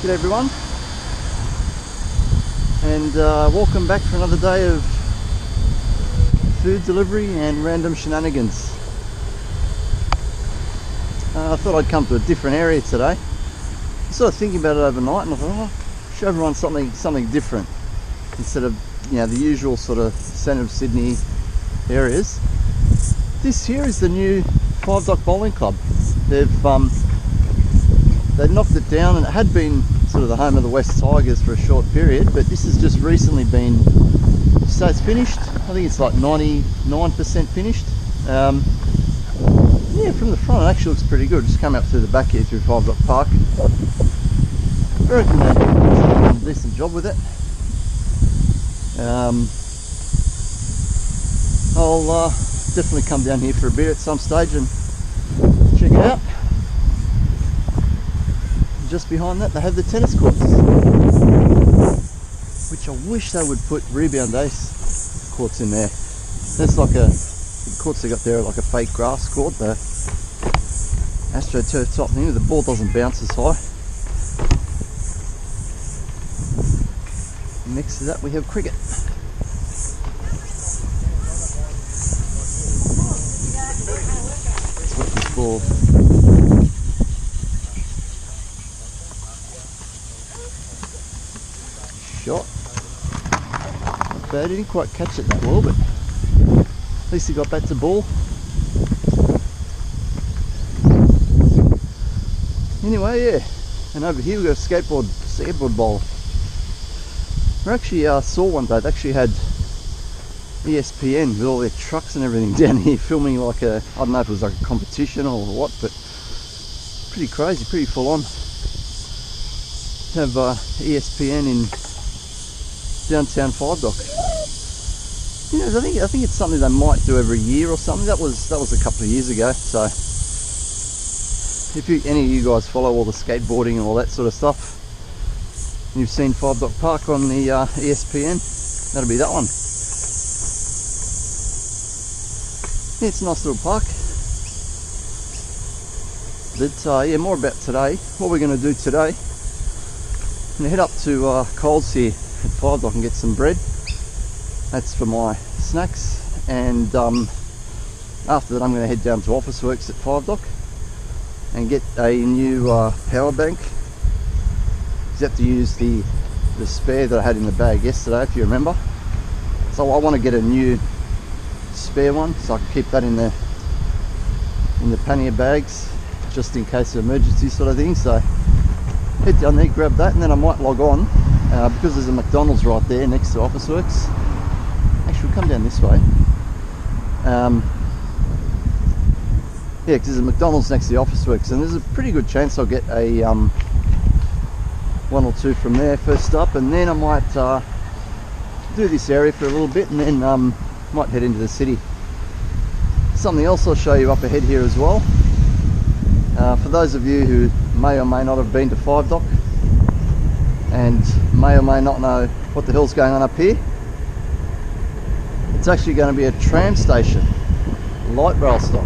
Good everyone, and welcome back for another day of food delivery and random shenanigans. I thought I'd come to a different area today. I was sort of thinking about it overnight, and I thought, oh, show everyone something different instead of, you know, the usual sort of centre of Sydney areas. This here is the new Five Dock Bowling Club. They've knocked it down, and it had been sort of the home of the West Tigers for a short period, but this has just recently been, so it's finished. I think it's like 99% finished. Yeah, from the front it actually looks pretty good. Just come up through the back here through Five Dock Park. I reckon they've done a decent job with it. I'll definitely come down here for a beer at some stage and check it out. Just behind that they have the tennis courts, which I wish they would put rebound ace courts in there. That's like the courts they got there are like a fake grass court, the AstroTurf type thing. The ball doesn't bounce as high. Next to that we have cricket. That's what this ball. Shot. Not bad, I didn't quite catch it that well, but At least he got that to ball. Anyway, yeah. And over here we got a skateboard bowl. I actually saw one day, they actually had ESPN with all their trucks and everything down here filming like I don't know if it was like a competition or what, but pretty crazy, pretty full on. Have ESPN in downtown Five Dock. You know, I think it's something they might do every year or something. That was a couple of years ago. So if any of you guys follow all the skateboarding and all that sort of stuff, and you've seen Five Dock Park on the ESPN, that'll be that one. Yeah, it's a nice little park. But yeah, more about today. What we're going to do today, I'm going to head up to Coles here at Five Dock and get some bread. That's for my snacks, and after that I'm going to head down to Officeworks at Five Dock and get a new power bank. You have to use the spare that I had in the bag yesterday, if you remember. So I want to get a new spare one so I can keep that in the pannier bags just in case of emergency sort of thing. So head down there, grab that, and then I might log on because there's a McDonald's right there next to Officeworks. Actually, we'll come down this way. Yeah, because there's a McDonald's next to the Officeworks, and there's a pretty good chance I'll get a one or two from there first up, and then I might do this area for a little bit, and then might head into the city. Something else I'll show you up ahead here as well. For those of you who may or may not have been to Five Dock and may or may not know what the hell's going on up here, it's actually going to be a tram station, light rail stop.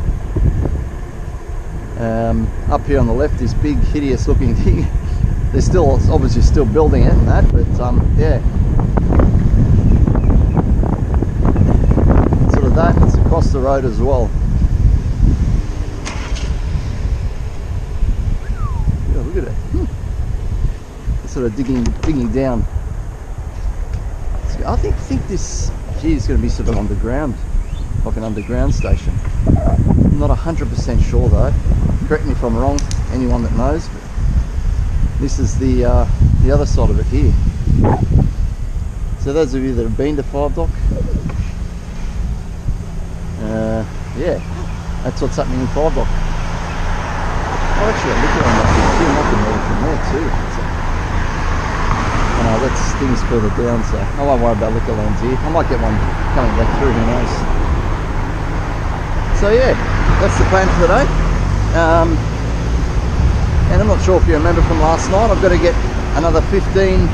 Up here on the left, this big hideous looking thing. They're still obviously still building it and that, but yeah, sort of that. It's across the road as well. Yeah, look at it. It's sort of digging down. So I think this is going to be sort of underground, like an underground station. I'm not 100% sure though. Correct me if I'm wrong, anyone that knows. But this is the other side of it here. So those of you that have been to Five Dock, yeah, that's what's happening in Five Dock. Oh, actually, look at that too. I can move from there too. So, oh no, that's things further down, so I won't worry about liquor lands here. I might get one coming back through, who knows. So yeah, that's the plan for today. And I'm not sure if you remember from last night, I've got to get another 15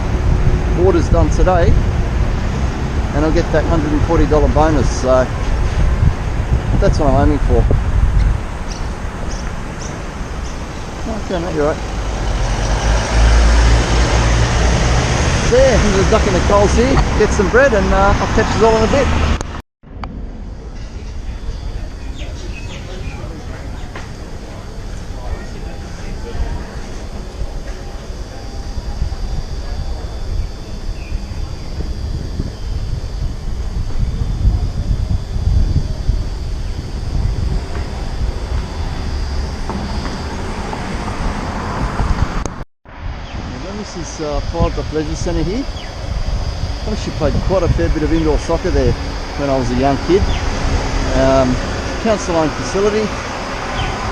orders done today, and I'll get that $140 bonus, so that's what I'm aiming for. Okay, mate, you're right. There, I'm going to duck in the Coles here, get some bread, and I'll catch you all in a bit. This is Five Dock Leisure Centre here. I actually played quite a fair bit of indoor soccer there when I was a young kid. Council owned facility.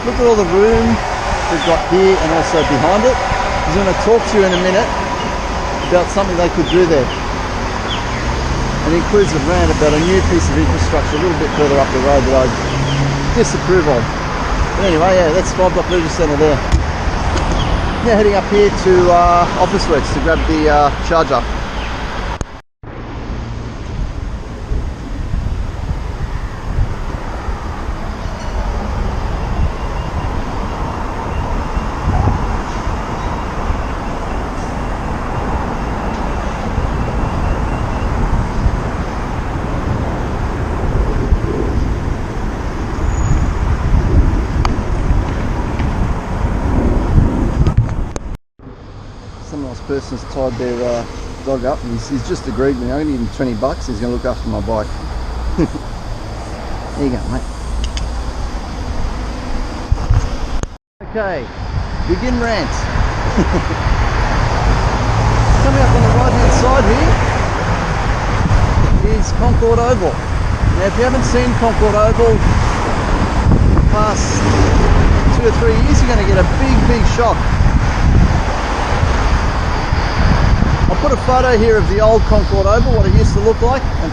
Look at all the room we've got here and also behind it. I'm going to talk to you in a minute about something they could do there. It includes a rant about a new piece of infrastructure a little bit further up the road that I disapprove of. But anyway, yeah, that's Five Dock Leisure Centre there. Now heading up here to Officeworks to grab the charger. Person's tied their dog up, and he's just agreed with me. I'm going to give him $20. He's going to look after my bike. There you go, mate. Okay, begin rant. Coming up on the right hand side here is Concord Oval. Now if you haven't seen Concord Oval the past 2 or 3 years, you're going to get a big shock. I'll put a photo here of the old Concord Oval, what it used to look like, and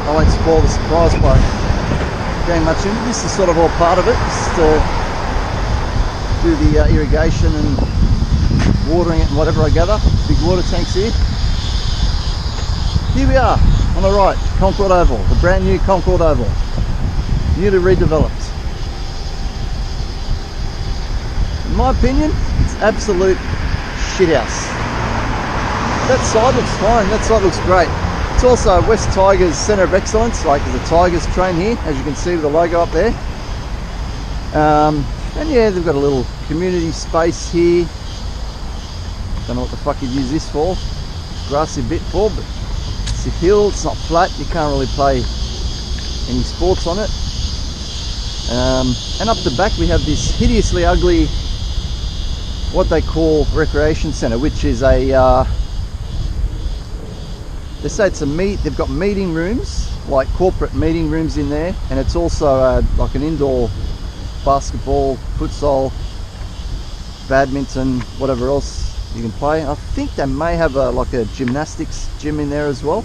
I won't spoil the surprise by going much into this. Is sort of all part of it, just to do the irrigation and watering it and whatever I gather. Big water tanks here. Here we are on the right, Concord Oval, the brand new Concord Oval, newly redeveloped. In my opinion, it's absolute shithouse. That side looks fine, that side looks great. It's also West Tigers Centre of Excellence, like the Tigers train here, as you can see with the logo up there. And yeah, they've got a little community space here. Don't know what the fuck you'd use this for. Grassy bit for, but it's a hill, it's not flat, you can't really play any sports on it. And up the back we have this hideously ugly, what they call recreation centre, which is a, they say it's a they've got meeting rooms, like corporate meeting rooms in there, and it's also like an indoor basketball, futsal, badminton, whatever else you can play. I think they may have like a gymnastics gym in there as well,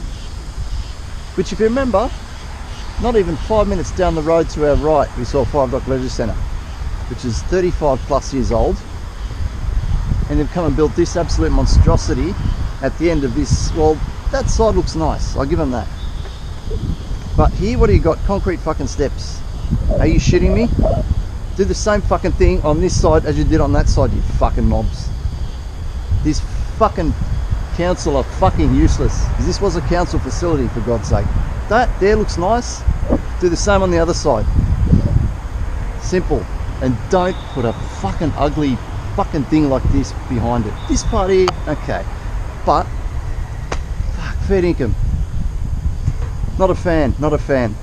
which if you remember, not even 5 minutes down the road to our right we saw Five Dock Leisure Centre, which is 35 plus years old, and they've come and built this absolute monstrosity at the end of this. Well, that side looks nice, I'll give them that, but here what do you got? Concrete fucking steps. Are you shitting me? Do the same fucking thing on this side as you did on that side, you fucking mobs. This fucking council are fucking useless. This was a council facility, for God's sake. That there looks nice. Do the same on the other side. Simple. And don't put a fucking ugly fucking thing like this behind it. This part here, okay. But, fuck, fair income. Not a fan, not a fan.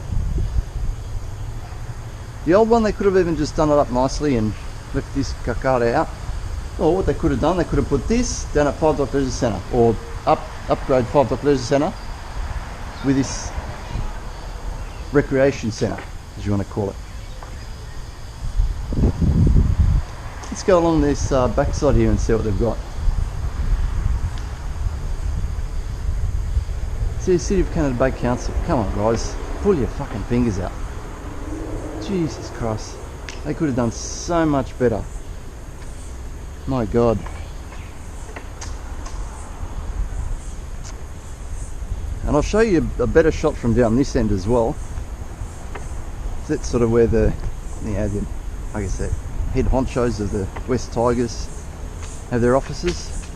The old one, they could have even just done it up nicely and left this cacada out. Or what they could have done, they could have put this down at Five Dock Leisure Centre, or upgrade Five Dock Leisure Centre with this recreation centre, as you want to call it. Let's go along this backside here and see what they've got. See, City of Canada Bay Council. Come on, guys, pull your fucking fingers out. Jesus Christ, they could have done so much better. My God. And I'll show you a better shot from down this end as well. That's sort of where the like I said, head honchos of the West Tigers have their offices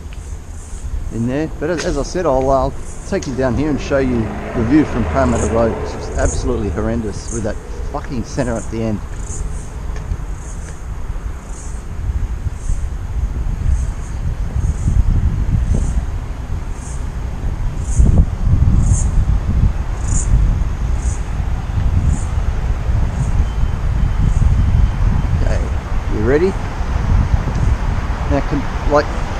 in there. But as I said, I'll take you down here and show you the view from Parramatta Road. It's just absolutely horrendous with that fucking centre at the end. Okay, you ready? Now,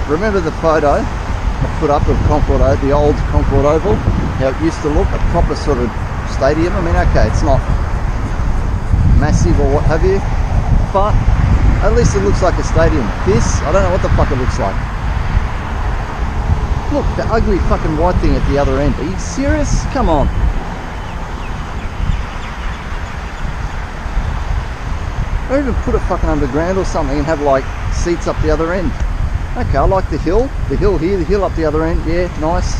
remember the photo I put up of Concord, the old Concord Oval, how it used to look, a proper sort of stadium. I mean, okay, it's not massive or what have you, but at least it looks like a stadium. This, I don't know what the fuck it looks like. Look, the ugly fucking white thing at the other end. Are you serious? Come on. Or even put it fucking underground or something and have like seats up the other end. Okay, I like the hill here, the hill up the other end, yeah, nice.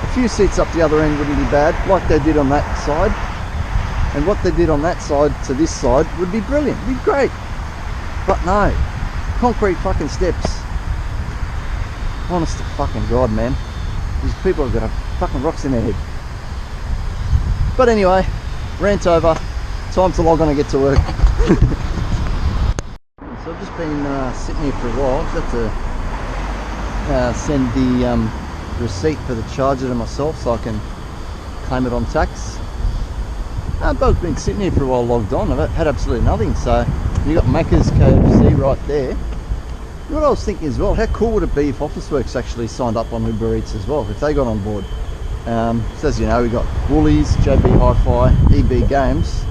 A few seats up the other end wouldn't be bad, like they did on that side. And what they did on that side to this side would be brilliant, would be great. But no, concrete fucking steps. Honest to fucking God, man. These people have got fucking rocks in their head. But anyway, rant over. Time to log on and get to work. So I've just been sitting here for a while. I've got to send the receipt for the charger to myself so I can claim it on tax. Bo's been sitting here for a while logged on. I've had absolutely nothing. So you got Macca's KFC right there. What I was thinking as well, how cool would it be if Officeworks actually signed up on Uber Eats as well, if they got on board? So as you know, we got Woolies, JB Hi-Fi, EB Games.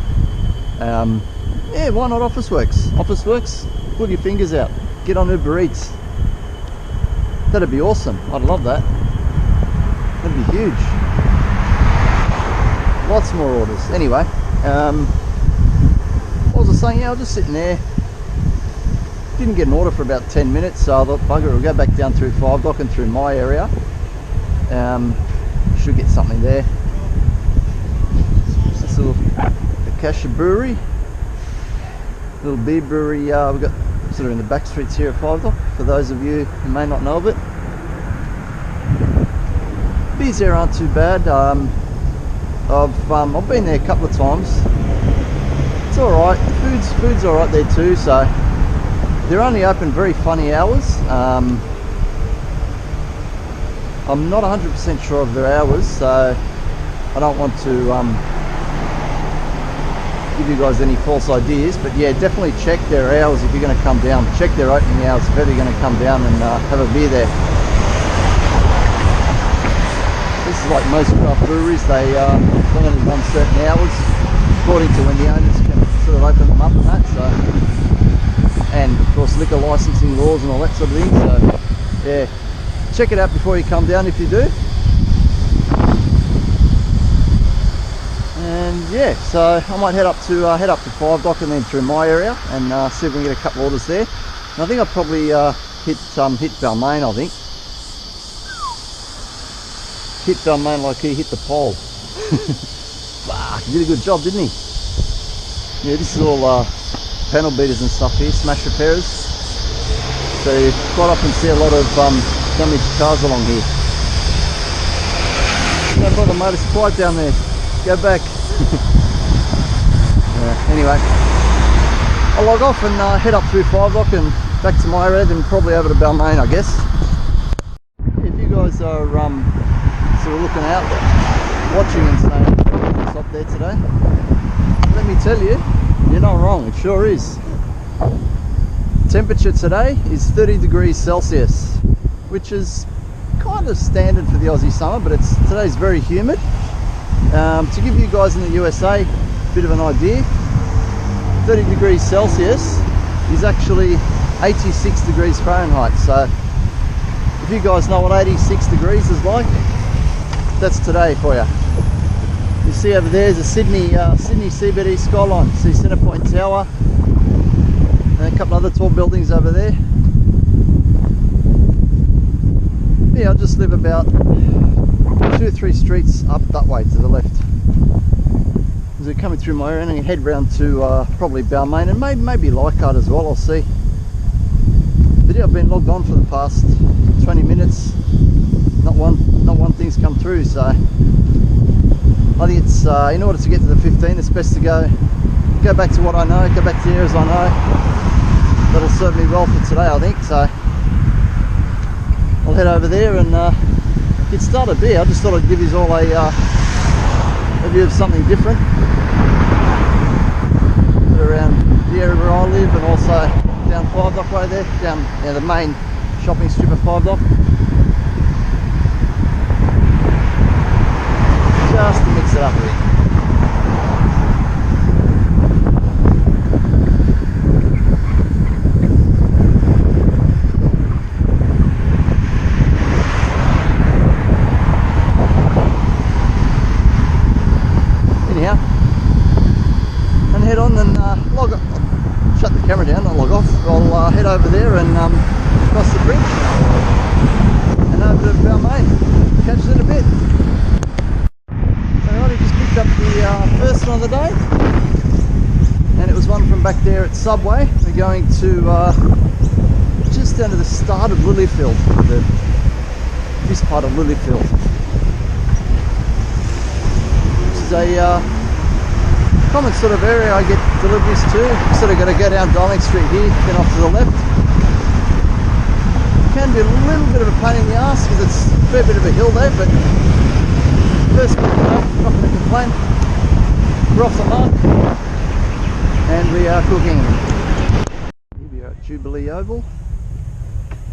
Yeah, why not Officeworks? Officeworks, pull your fingers out, get on Uber Eats. That'd be awesome. I'd love that. That'd be huge. Lots more orders. Anyway, what was I saying? Yeah, I was just sitting there. Didn't get an order for about 10 minutes, so I thought, bugger it, we'll go back down through 5 Dock and through my area. Should get something there. This little Akasha Brewery. Little beer brewery we've got sort of in the back streets here at 5 Dock, for those of you who may not know of it. Beers there aren't too bad. I've been there a couple of times. It's alright. Food's alright there too, so they're only open very funny hours. I'm not 100% sure of their hours, so I don't want to give you guys any false ideas, but yeah, definitely check their hours if you're going to come down. Check their opening hours if ever you're going to come down and have a beer there. This is like most craft breweries, they only run certain hours according to when the owners can sort of open them up and that, so, and of course liquor licensing laws and all that sort of thing, so yeah, check it out before you come down if you do. And yeah, so I might head up to 5 Dock and then through my area and see if we can get a couple orders there. And I think I'll probably hit Balmain. I think hit Balmain like he hit the pole. Fuck, he did a good job, didn't he? Yeah, this is all panel beaters and stuff here, smash repairers. So you quite often see a lot of damaged cars along here. No bother, mate, it's quiet down there. Go back. Anyway, I'll log off and head up through 5 Dock and back to my area, then probably over to Balmain, I guess. If you guys are sort of looking out, watching and saying, what's up there today? Let me tell you, you're not wrong, it sure is. Temperature today is 30 degrees Celsius, which is kind of standard for the Aussie summer, but today's very humid. To give you guys in the USA a bit of an idea, 30 degrees Celsius is actually 86 degrees Fahrenheit. So if you guys know what 86 degrees is like, that's today for you. You see over there is a Sydney CBD skyline. See Centrepoint Tower and a couple other tall buildings over there. Yeah, I just live about 2 or 3 streets up that way to the left. As we're coming through my area, and head round to probably Balmain and maybe Leichhardt as well, I'll see. But yeah, I've been logged on for the past 20 minutes. Not one thing's come through, so I think it's in order to get to the 15, it's best to go back to what I know, go back to the areas I know. That'll serve me well for today, I think. So I'll head over there and get started there. I just thought I'd give you all a view of something different around the area where I live, and also down 5 Dock way there, down the main shopping strip of 5 Dock. Just to mix it up a bit. And head on and log off. Shut the camera down, not log off. I'll head over there and cross the bridge and over to Balmain. Catch us in a bit. So I just picked up the first one of the day, and it was one from back there at Subway. We're going to just down to the start of Lilyfield, this part of Lilyfield, which is a common sort of area I get deliveries to. I'm sort of going to go down Darling Street here, then off to the left. It can be a little bit of a pain in the arse because it's a fair bit of a hill there, but first, not going to complain. we're off the mud and we are cooking. Here we are at Jubilee Oval,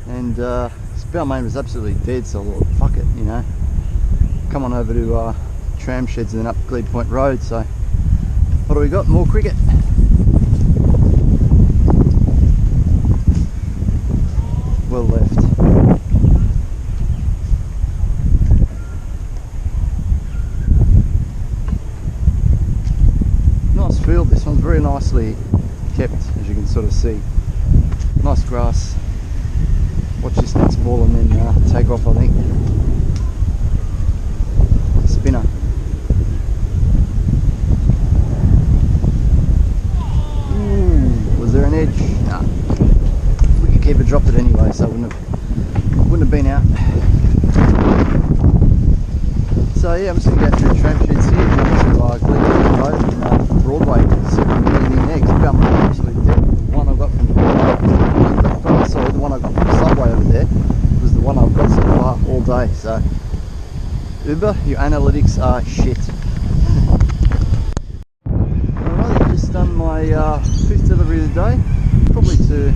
and Balmain was absolutely dead, so I thought, fuck it, you know, come on over to Tram Sheds and then up Glebe Point Road. So what do we got? More cricket. Well left. Nice field, this one's very nicely kept, as you can sort of see. Nice grass. Watch this next ball and then take off, I think. Spinner. Ooh, was there an edge? Nah. We could keep it, dropped it anyway, so it wouldn't have been out. So yeah, I'm just going to go through Tram Sheds here, jump to Glebe Road and Broadway, see if we can get anything there, because I'm absolutely dead. The one I got from the one I got from the subway over there was the one I've got so far all day. So Uber, your analytics are shit. Alright, I've just done my 5th delivery of the day, probably to,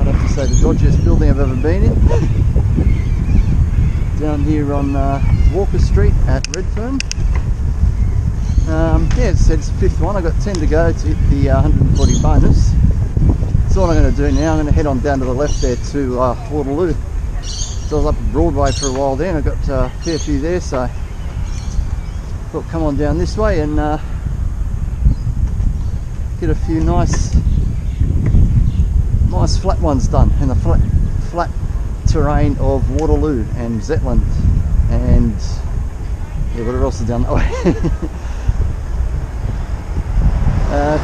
I'd have to say, the dodgiest building I've ever been in. Down here on Walker Street at Redfern. Yeah, as I said, it's the 5th one. I've got 10 to go to hit the 140 bonus. So what I'm going to do now, I'm going to head on down to the left there to Waterloo. So I was up at Broadway for a while there, and I got a fair few there, so thought come on down this way and get a few nice flat ones done in the flat terrain of Waterloo and Zetland, and yeah, whatever else is down that way.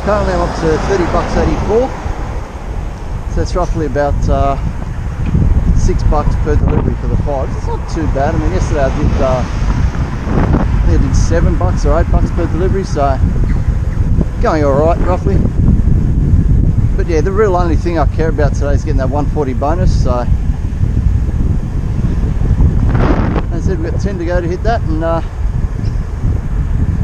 Currently I'm up to $30.84. So that's roughly about $6 per delivery for the 5. It's not too bad. I mean, yesterday I think I did $7 or $8 per delivery, so going all right roughly. But yeah, the real only thing I care about today is getting that 140 bonus. So as I said, we've got 10 to go to hit that, and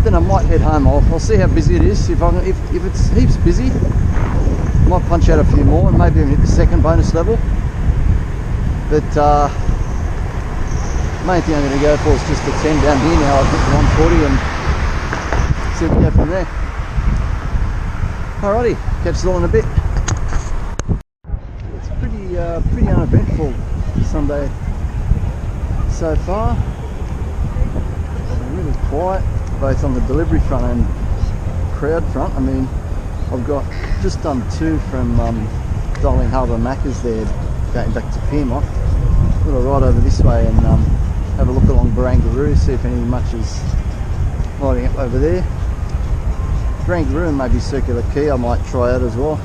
then I might head home. I'll see how busy it is. If it's heaps busy, I might punch out a few more and maybe even hit the 2nd bonus level. But main thing I'm going to go for is just the 10 down here now. I've hit the 140 and see if we go from there. Alrighty, catch you all in a bit. It's pretty uneventful Sunday so far. Really quiet, both on the delivery front and crowd front. I mean, I've got just done 2 from Darling Harbour Macca's there, going back to Pyrmont. We'll ride over this way and have a look along Barangaroo, see if any much is riding up over there. Barangaroo and maybe Circular Quay I might try out as well.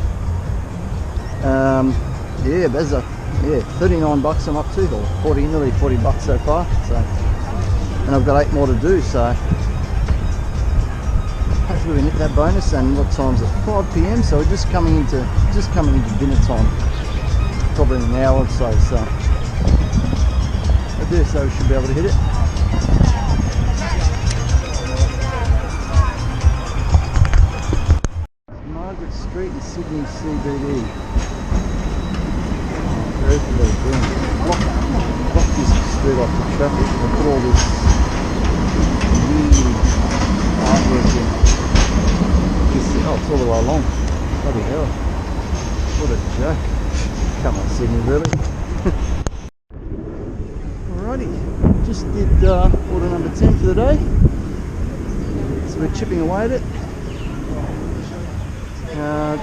Yeah, Beza, yeah, $39 I'm up to, or 40, nearly $40 so far. So, and I've got 8 more to do, so hopefully we hit that bonus. And what time's it? 5 PM, so we're just coming into dinner time, probably in an hour or so. So I dare say we should be able to hit it. Margaret Street in Sydney CBD. Block this street off the traffic and put all this weird artwork in. Oh, it's all the way along. Bloody hell. What a joke. Come on, Sydney, really? Alrighty, just did order number 10 for the day. So we're chipping away at it.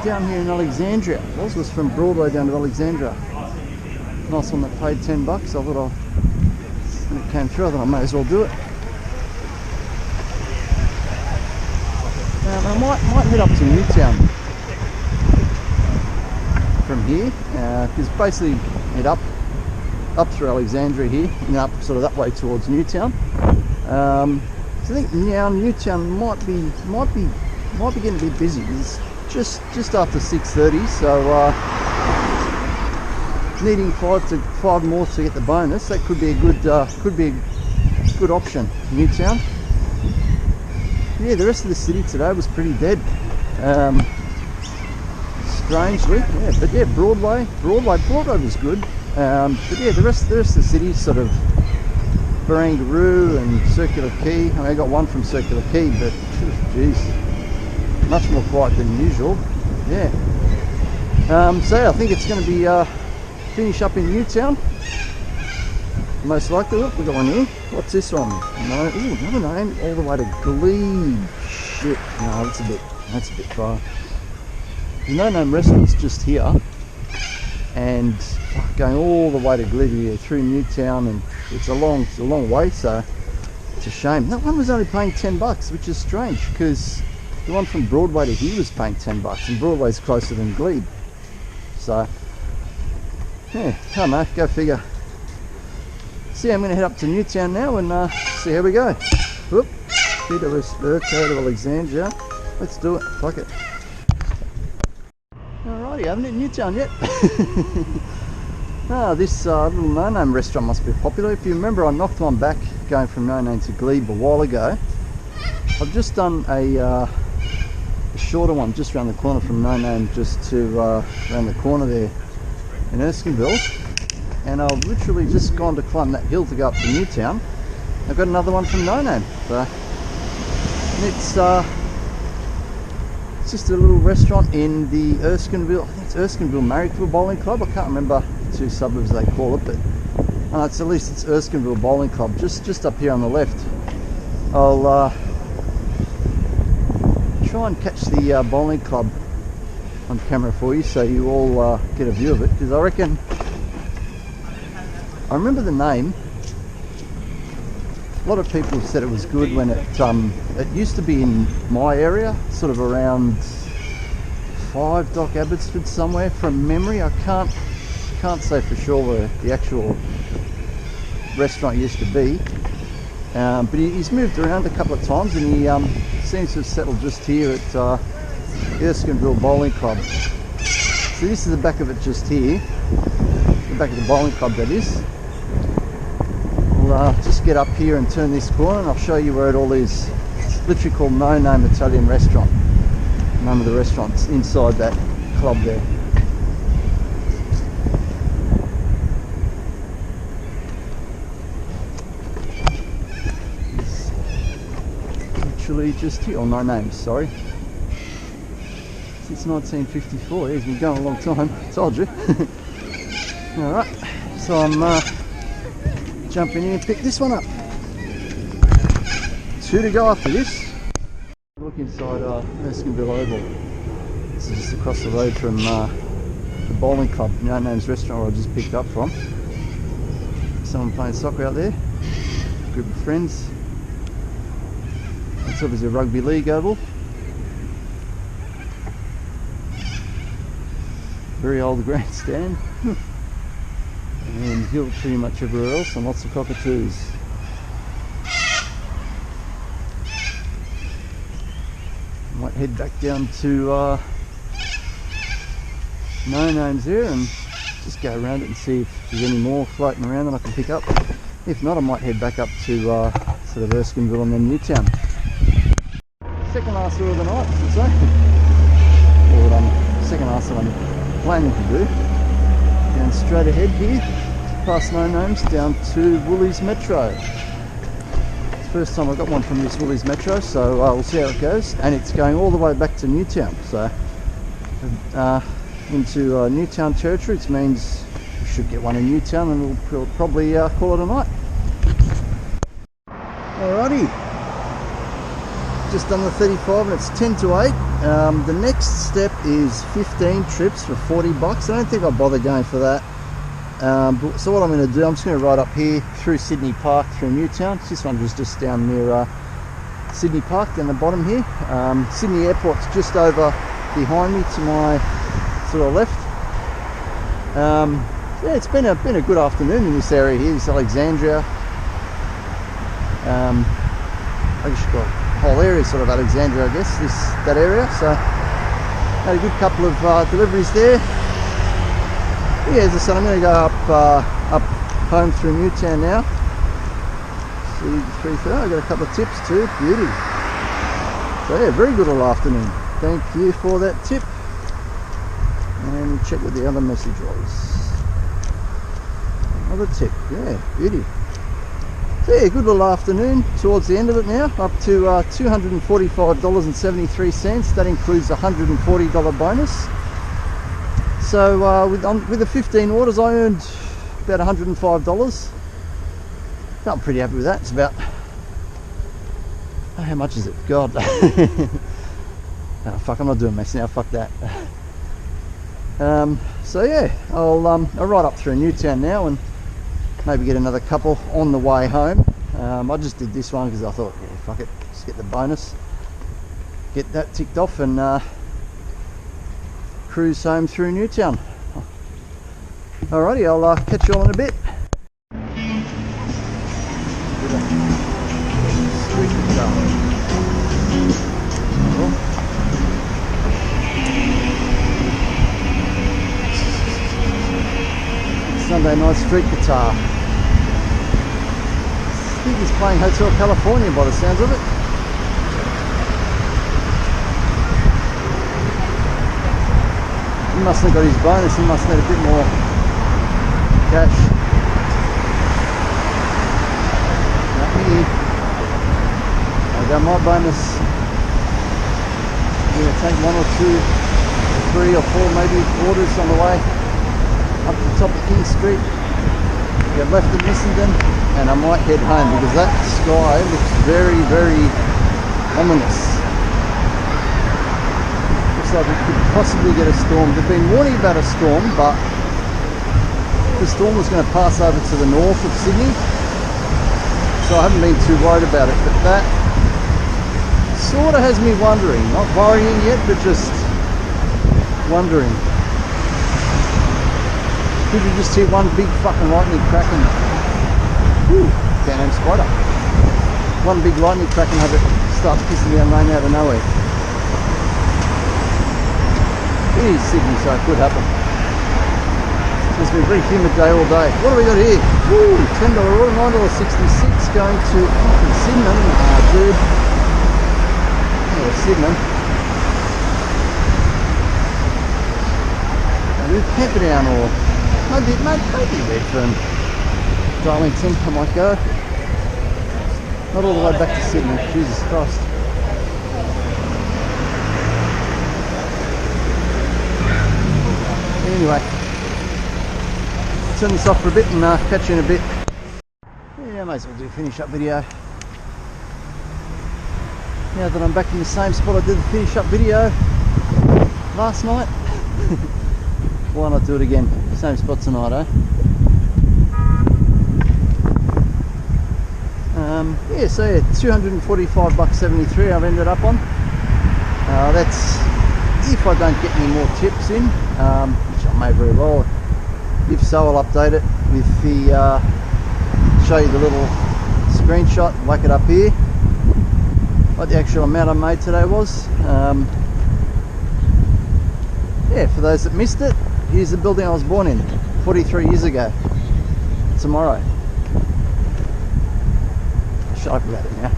Down here in Alexandria. Was from Broadway down to Alexandria. Nice one that paid $10. I thought when it came through, I thought I may as well do it. I might head up to Newtown from here, because basically head up through Alexandria here and up sort of that way towards Newtown. So I think now Newtown might be getting a bit busy. It's just after 6:30, so needing 5 more to get the bonus. That could be a good option. Newtown. yeah, the rest of the city today was pretty dead. Strangely, yeah, but yeah, Broadway was good. But yeah, the rest of the city, sort of Barangaroo and Circular Quay. I mean, I got one from Circular Quay, but geez, much more quiet than usual. Yeah. So I think it's going to be finish up in Newtown. Most likely. Look, we got one here. What's this one? No, ooh, another name all the way to Glebe. Shit, no, that's a bit far. There's no name restaurants just here, and going all the way to Glebe through Newtown, and it's a long way, so it's a shame. That one was only paying $10, which is strange because the one from Broadway to here was paying $10, and Broadway's closer than Glebe. So yeah, I don't know, go figure. So yeah, I'm going to head up to Newtown now and see how we go. Whoop, Peter Roberto to Alexandria. Let's do it. Fuck it. Alrighty, I haven't hit Newtown yet. This little no-name restaurant must be popular. If you remember, I knocked one back going from no-name to Glebe a while ago. I've just done a shorter one just around the corner from no-name, just to around the corner there in Erskineville. And I've literally just gone to climb that hill to go up to Newtown. I've got another one from no-name. So, and it's just a little restaurant in the Erskineville, I think it's Erskineville Marrickville Bowling Club. I can't remember the two suburbs they call it, but it's at least it's Erskineville Bowling Club, just up here on the left. I'll try and catch the bowling club on camera for you so you all get a view of it, because I reckon, I remember the name. A lot of people said it was good when it used to be in my area, sort of around 5 Dock Abbotsford somewhere from memory. I can't say for sure where the actual restaurant used to be, but he's moved around a couple of times, and he seems to have settled just here at Erskineville Bowling Club. So this is the back of it just here, the back of the bowling club that is. I'll just get up here and turn this corner and I'll show you where it all is. It's literally called No Name Italian Restaurant. The name of the restaurant's inside that club there. It's literally just here, or No Names, sorry. Since 1954, he's been going a long time, I told you. Alright, so I'm jump in here and pick this one up. 2 to go after this. Look inside Erskineville Oval. This is just across the road from the bowling club, No Name's restaurant, where I just picked up from. Someone playing soccer out there. Group of friends. That's obviously a rugby league oval. Very old grandstand. And hill pretty much everywhere else, and lots of cockatoos. Might head back down to No Names there and just go around it and see if there's any more floating around that I can pick up. If not, I might head back up to sort of Erskineville and then Newtown. Second last tour of the night, I should say. Or second last that I'm planning to do. Going straight ahead here, past No Names, down to Woolies Metro. It's the first time I got one from this Woolies Metro, so we'll see how it goes. And it's going all the way back to Newtown, so into Newtown territory, which means we should get one in Newtown, and we'll probably call it a night. Alrighty, just done the 35 and it's 10 to 8. The next step is 15 trips for $40. I don't think I'll bother going for that. So what I'm going to do, I'm just going to ride up here through Sydney Park, through Newtown. This one was just down near Sydney Park, down the bottom here. Sydney Airport's just over behind me to my sort of left. Yeah, it's been a good afternoon in this area here, this Alexandria. I guess you've got whole area sort of Alexandria, I guess, that area. So had a good couple of deliveries there. But yeah, as I said, I'm going to go up home through Newtown now. See 330. I got a couple of tips too. Beauty. So yeah, very good all afternoon. Thank you for that tip. And check what the other message was. Another tip, yeah, beauty. So yeah, good little afternoon. Towards the end of it now, up to $245.73. That includes a $140 bonus. So with the 15 orders, I earned about $105. I'm pretty happy with that. It's about, how much is it? God. Oh, fuck, I'm not doing maths now. Fuck that. So yeah, I'll ride up through Newtown now and maybe get another couple on the way home. I just did this one because I thought, yeah, fuck it, just get the bonus, get that ticked off, and cruise home through Newtown. Alrighty, I'll catch you all in a bit. Sunday night street guitar. I think he's playing Hotel California by the sounds of it. He must have got his bonus, he must need a bit more cash. Not me. I got my bonus. I'm going to take 1 or 2, 3 or 4 maybe orders on the way up to the top of King Street, get left at Missenden, and I might head home because that sky looks very, very ominous. Looks like we could possibly get a storm. They've been warning about a storm, but the storm was going to pass over to the north of Sydney, so I haven't been too worried about it, but that sort of has me wondering, not worrying yet, but just wondering. Could you just hear one big fucking lightning crack and can't name spider. One big lightning crack and have it start pissing down rain out of nowhere. It is Sydney, so it could happen. It's been a very humid day all day. What have we got here? Woo, $10 order, $9.66 going to Sydenham. Dude. Yeah, Sydenham. Maybe Camperdown or maybe Redfern, Darlington, I might go. Not all the way back to Sydney, Jesus Christ. Anyway, turn this off for a bit and catch you in a bit. Yeah, I may as well do a finish up video. Now that I'm back in the same spot I did the finish up video last night. Why not do it again? Same spot tonight, eh? Yeah, so yeah, $245.73 I've ended up on. That's if I don't get any more tips in, which I may very well. If so, I'll update it with the show you the little screenshot, whack it up here, what the actual amount I made today was. Yeah, for those that missed it, here's the building I was born in 43 years ago. Tomorrow. Shut up about it now.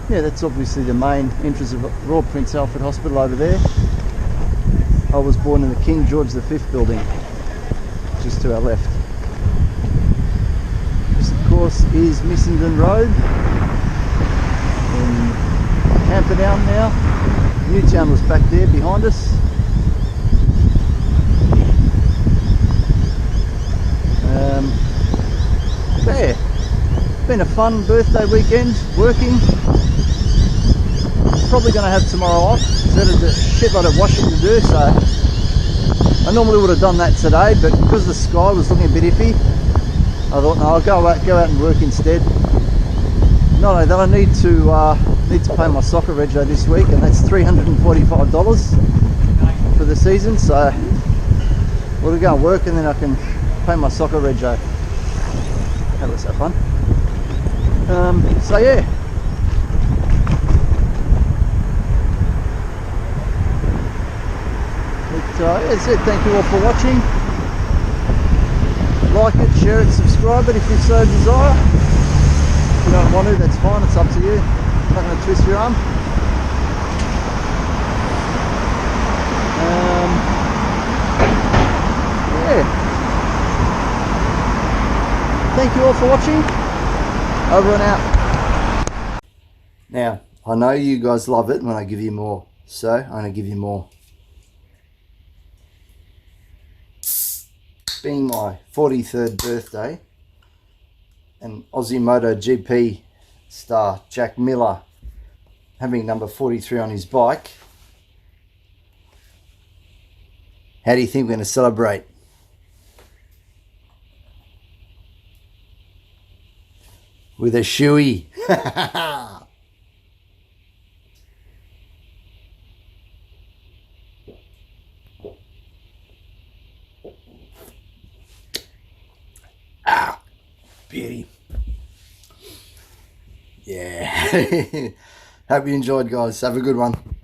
Yeah, that's obviously the main entrance of Royal Prince Alfred Hospital over there. I was born in the King George V building, just to our left. This, of course, is Missenden Road in Camperdown now. Newtown was back there behind us. Yeah, been a fun birthday weekend working. Probably going to have tomorrow off. There's a shitload of washing to do, so I normally would have done that today, but because the sky was looking a bit iffy, I thought, no, I'll go out and work instead. Not only that, I need to pay my soccer rego this week, and that's $345 for the season, so we'll go and work and then I can pay my soccer rego. That was so fun. So yeah, that's it. Thank you all for watching. Like it, share it, subscribe it if you so desire. You know want to, that's fine. It's up to you. I'm not going to twist your arm. Yeah. Thank you all for watching. Over and out. Now, I know you guys love it when I give you more, so I'm going to give you more. Being my 43rd birthday, and Aussie MotoGP star Jack Miller having number 43 on his bike, how do you think we're going to celebrate? With a shoey. Ah, beauty. Yeah. Hope you enjoyed, guys. Have a good one.